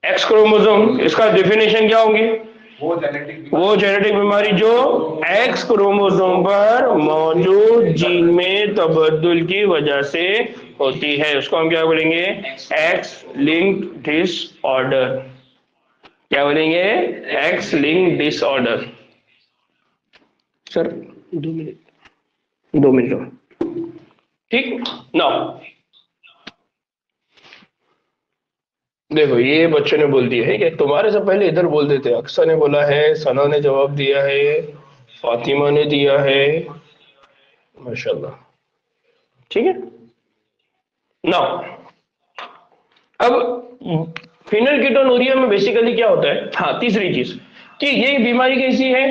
Speaker 1: एक्स क्रोमोसोम, इसका डेफिनेशन क्या होगी, वो जेनेटिक बीमारी जो एक्स क्रोमोसोम पर मौजूद जीन में तबद्दुल की वजह से होती है, उसको हम क्या बोलेंगे, एक्स लिंक्ड डिसऑर्डर। क्या बोलेंगे, x linked disorder. Sir 2 minute ठीक ना। देखो ये बच्चे ने बोल दिया है कि तुम्हारे से पहले इधर बोल देते, अक्सर ने बोला है, सना ने जवाब दिया है, फातिमा ने दिया है, माशाल्लाह, ठीक है ना। अब फिनाइलकीटोनुरिया में बेसिकली क्या होता है, हाँ तीसरी चीज कि ये बीमारी कैसी है,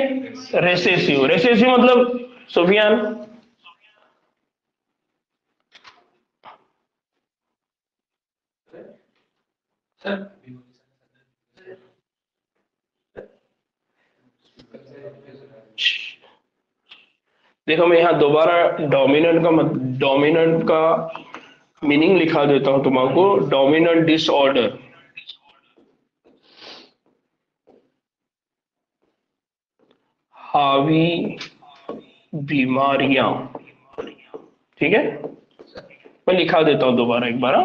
Speaker 1: रेसेसिव। रेसेसिव मतलब सुफियान, देखो मैं यहाँ दोबारा डोमिनेंट का मीनिंग लिखा देता हूं तुमको। डोमिनेंट डिसऑर्डर, हावी बीमारियां, ठीक है, मैं लिखा देता हूं दोबारा एक बार।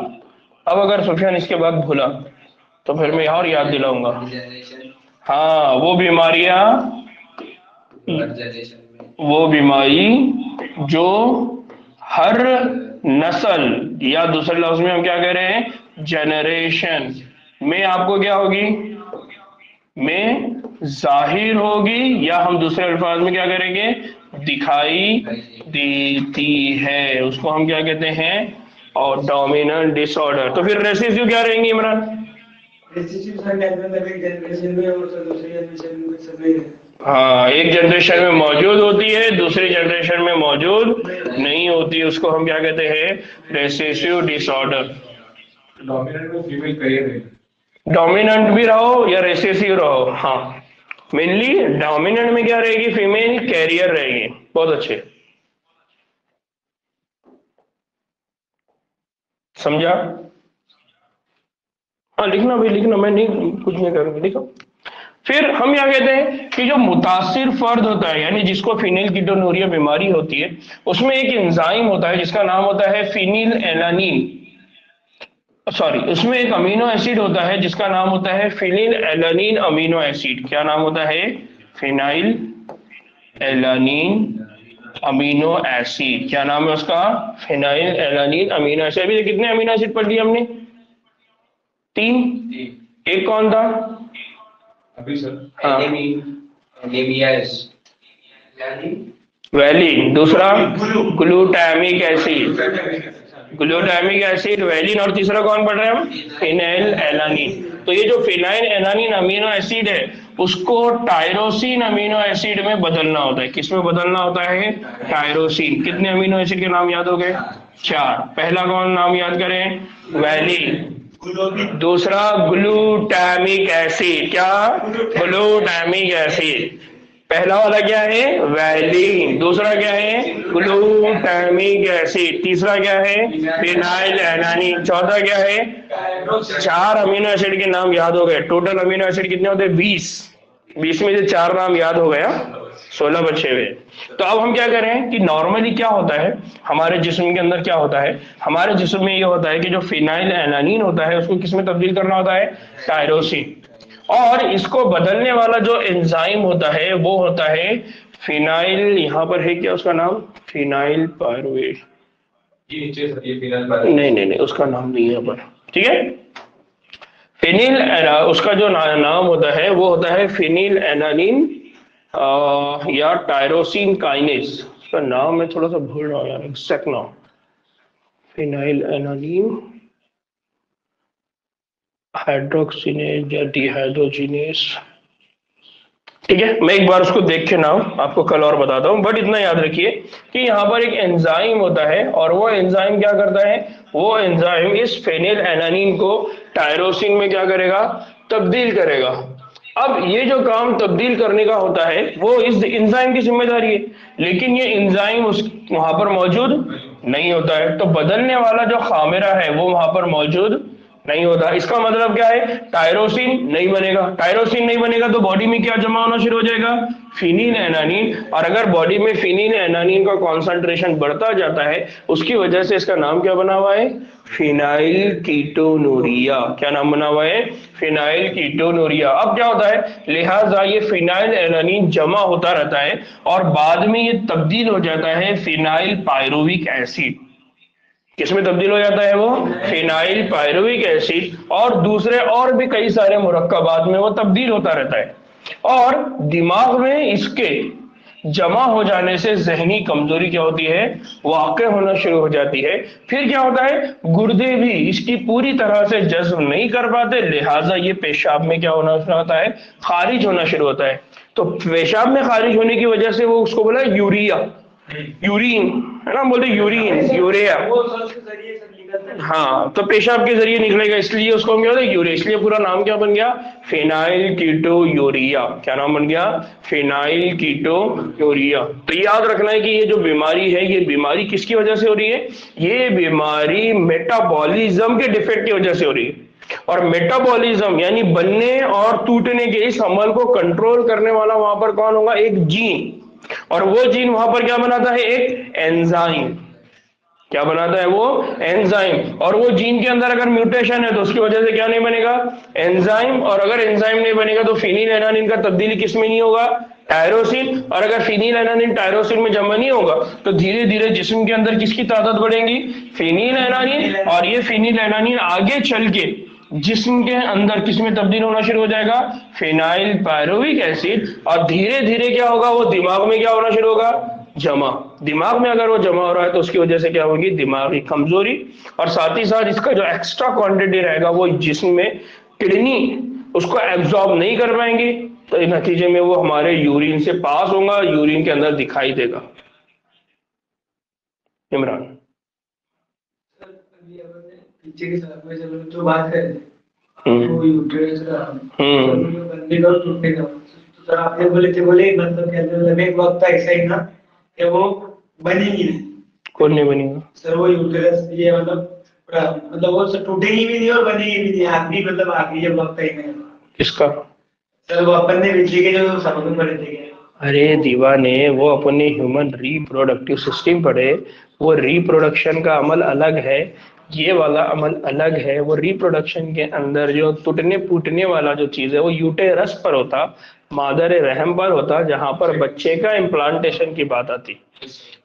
Speaker 1: अब अगर सुफियान इसके बाद भूला तो फिर मैं और याद दिलाऊंगा। हाँ, वो बीमारियां, वो बीमारी जो हर नस्ल, या दूसरे लफ्ज में हम क्या कह रहे हैं, जेनरेशन में आपको क्या होगी, में जाहिर होगी, या हम दूसरे अल्फाज में क्या करेंगे, दिखाई देती है, उसको हम क्या कहते हैं, और डोमिनेंट डिसऑर्डर। तो फिर रेसेसिव क्या रहेंगी इमरान, हाँ एक जनरेशन में मौजूद होती है, दूसरी जनरेशन में मौजूद नहीं होती, उसको हम क्या कहते हैं, रेसेसिव डिसऑर्डर।
Speaker 2: डोमिनेंट को फीमेल करियर,
Speaker 1: डोमिनेंट भी रहो या रेसेसिव रहो, हाँ मेनली डोमिनेंट में क्या रहेगी, फीमेल कैरियर रहेगी। बहुत अच्छे, समझा, हाँ लिखना भाई लिखना, मैं नहीं कुछ नहीं करूंगी, लिखो। फिर हम क्या कहते हैं कि जो मुतासिर फर्द होता है, यानी जिसको फिनाइलकीटोनुरिया बीमारी होती है, उसमें एक एंजाइम होता है जिसका नाम होता है फिनिल एलानिन, सॉरी उसमें एक अमीनो एसिड होता है जिसका नाम होता है फिनिल एलानिन अमीनो एसिड। क्या नाम होता है, फिनाइल एलानिन अमीनो एसिड। क्या नाम है उसका, फिनाइल एलानिन अमीनो एसिड। अभी कितने अमीनो एसिड पढ़ लिए हमने, 3। एक कौन था
Speaker 2: अभी सर,
Speaker 1: हाँ वैलिन, दूसरा glutamic acid, glutamic acid, valine, और तीसरा कौन पढ़ रहे हैं हम, फिनाइल एलानिन। तो ये जो फिनाइल एलानिन अमीनो एसिड है उसको टायरोसिन अमीनो एसिड में बदलना होता है। किस में बदलना होता है, टायरोसिन। कितने अमीनो एसिड के नाम याद हो गए, 4। पहला कौन नाम याद करें, वैलिन, दूसरा ग्लूटामिक एसिड, क्या, ग्लूटामिक एसिड। पहला वाला क्या है, वैलिन, दूसरा क्या है, ग्लूटामिक एसिड, तीसरा क्या है, फिनाइल एलानिन, चौथा क्या है। 4 अमीनो एसिड के नाम याद हो गए। टोटल अमीनो एसिड कितने होते हैं, 20 में से 4 नाम याद हो गया, 16 बचे हुए। तो अब हम क्या करें कि नॉर्मली क्या होता है हमारे जिस्म के अंदर, क्या होता है हमारे जिस्म में, ये होता है कि जो फिनाइल एलानिन होता है उसको किस में तब्दील करना होता है, टायरोसिन। और इसको बदलने वाला जो एंजाइम होता है वो होता है फिनाइल, यहाँ पर है क्या उसका नाम, फिनाइल पायरुवेट, नहीं उसका नाम नहीं है यहाँ पर, ठीक है। फिनिल, उसका जो नाम होता है वो होता है फिनिल एलानिन या टायरोसिन काइनेस। उसका नाम मैं थोड़ा सा भूल रहा हूँ यार, एग्जैक्ट नाम, फिनाइल एनालीन हाइड्रोक्सिनेज या डिहाइड्रोजिनेस। ठीक है, मैं एक बार उसको देख के नाम आपको कल और बताता हूं, बट इतना याद रखिए कि यहाँ पर एक एंजाइम होता है और वो एंजाइम क्या करता है, वो एंजाइम इस फेनिल एनानीन को टायरोसिन में क्या करेगा, तब्दील करेगा। अब ये जो काम तब्दील करने का होता है वो इस एंजाइम की जिम्मेदारी है, लेकिन ये एंजाइम उस वहां पर मौजूद नहीं होता है, तो बदलने वाला जो खामिरा है वो वहां पर मौजूद नहीं होता। इसका मतलब क्या है, टायरोसिन नहीं बनेगा। टायरोसिन नहीं बनेगा तो बॉडी में क्या जमा होना शुरू हो जाएगा, फिनील एनानीन। और अगर बॉडी में फिनील एनानीन का कॉन्सेंट्रेशन बढ़ता जाता है, उसकी वजह से इसका नाम क्या बना हुआ है, फिनाइल कीटोनूरिया। क्या नाम बना हुआ है, फिनाइल कीटोनूरिया। अब क्या होता है, लिहाजा ये फिनाइल एनानीन जमा होता रहता है और बाद में ये तब्दील हो जाता है फिनाइल पायरुविक एसिड। किसमें तब्दील हो जाता है वो, फिनाइल पायरुविक एसिड और दूसरे और भी कई सारे मुरक्कबात में वो तब्दील होता रहता है। और दिमाग में इसके जमा हो जाने से जहनी कमजोरी क्या होती है, वाक़ होना शुरू हो जाती है। फिर क्या होता है, गुर्दे भी इसकी पूरी तरह से जज्ब नहीं कर पाते, लिहाजा ये पेशाब में क्या होना शुरू होता है, खारिज होना शुरू होता है। तो पेशाब में खारिज होने की वजह से वो उसको बोला यूरिया, यूरिन है ना, बोलते यूरिन, यूरिया। हाँ, तो पेशाब के जरिए निकलेगा, इसलिए उसको हम क्या बोलते हैं, यूरिया। इसलिए पूरा नाम क्या बन गया, फिनाइल कीटो यूरिया। क्या नाम बन गया, फिनाइल कीटो यूरिया। तो याद रखना है कि ये जो बीमारी है, ये बीमारी किसकी वजह से हो रही है, ये बीमारी मेटाबॉलिज्म के डिफेक्ट की वजह से हो रही है। और मेटाबॉलिज्म यानी बनने और टूटने के इस अमल को कंट्रोल करने वाला वहां पर कौन होगा, एक जीन। और वो जीन वहां पर क्या बनाता है, एक एंजाइम। क्या बनाता है वो, एंजाइम। और वो जीन के अंदर अगर म्यूटेशन है तो उसकी वजह से क्या नहीं बनेगा, एंजाइम। और अगर एंजाइम नहीं बनेगा तो फिनील एनानिन का तब्दीली किस में नहीं होगा, टायरोसिन। और अगर फिनील एनानिन टायरोसिन में जमा नहीं होगा तो धीरे धीरे जिस्म के अंदर किसकी तादाद बढ़ेगी, फिनील एनानिन। और ये फिनील एनानिन आगे चल के जिस्म के अंदर किसमें तब्दील होना शुरू हो जाएगा, फिनाइल पायरुविक एसिड। और धीरे धीरे क्या होगा, वो दिमाग में क्या होना शुरू होगा, जमा। दिमाग में अगर वो जमा हो रहा है तो उसकी वजह से क्या होगी, दिमागी कमजोरी। और साथ ही साथ इसका जो एक्स्ट्रा क्वांटिटी रहेगा वो जिस्म में किडनी उसको एब्जॉर्ब नहीं कर पाएंगी, तो इस नतीजे में वो हमारे यूरिन से पास होगा, यूरिन के अंदर दिखाई देगा। इमरान,
Speaker 3: पीछे के साथ में जब जो बात कर वो यूट्यूब बंदी का टूटेगा, तो सर आपने बोले थे, बोले मतलब क्या मतलब एक वक्त ऐसा ही ना कि वो बनेगी नहीं।
Speaker 1: कौन नहीं बनेगा
Speaker 3: सर, वो यूट्यूब ये मतलब वो टूटेगी भी नहीं और बनेगी भी नहीं, आखिरी मतलब आखिरी जब वक्त ही नहीं।
Speaker 1: किसका
Speaker 3: सर, वो अपन ने बिजली के जो समझ पड़े थे।
Speaker 1: अरे दीवाने, वो अपने ह्यूमन रिप्रोडक्टिव सिस्टम पढ़े। वो रिप्रोडक्शन का अमल अलग है, ये वाला अमल अलग है। वो रिप्रोडक्शन के अंदर जो टूटने फूटने वाला जो चीज है वो यूटेरस पर होता, मादर रहम पर होता, जहां पर बच्चे का इम्प्लांटेशन की बात आती,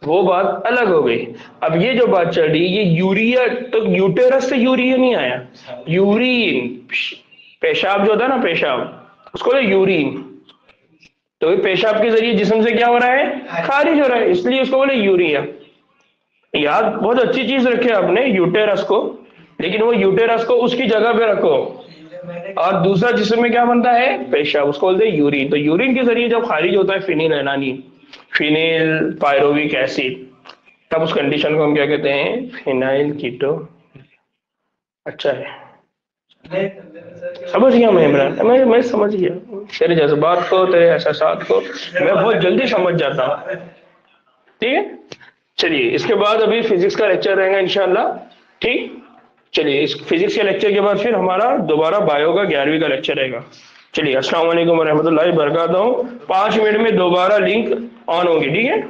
Speaker 1: वो बात अलग हो गई। अब ये जो बात चल रही, ये यूरिया, तो यूटेरस से यूरिया नहीं आया, यूरिन, पेशाब जो होता है ना, पेशाब, उसको यूरिन। तो पेशाब के जरिए जिस्म से क्या हो रहा है, खारिज हो रहा है, इसलिए उसको बोले यूरिया। याद, बहुत अच्छी चीज रखे आपने यूटेरस को, लेकिन वो यूटेरस को उसकी जगह पे रखो। और दूसरा जिस्म में क्या बनता है, पेशाब, उसको बोलते हैं यूरिन। तो यूरिन के जरिए जब खारिज होता है फिनील एनानीन, फिनील पायरुविक एसिड, तब उस कंडीशन को हम क्या कहते हैं, फिनाइल कीटो। अच्छा है, समझ गया मैं इमरान, मैं समझ गया तेरे जज्बात को, तेरे एहसासात को मैं बहुत जल्दी समझ जाता हूँ। ठीक है, चलिए इसके बाद अभी फिजिक्स का लेक्चर रहेगा इंशाल्लाह। ठीक, चलिए इस फिजिक्स के लेक्चर के बाद फिर हमारा दोबारा बायो का 11वीं का लेक्चर रहेगा। चलिए, अस्सलाम वालेकुम रहमतुल्लाहि व बरकातहू। 5 मिनट में दोबारा लिंक ऑन होगी, ठीक है।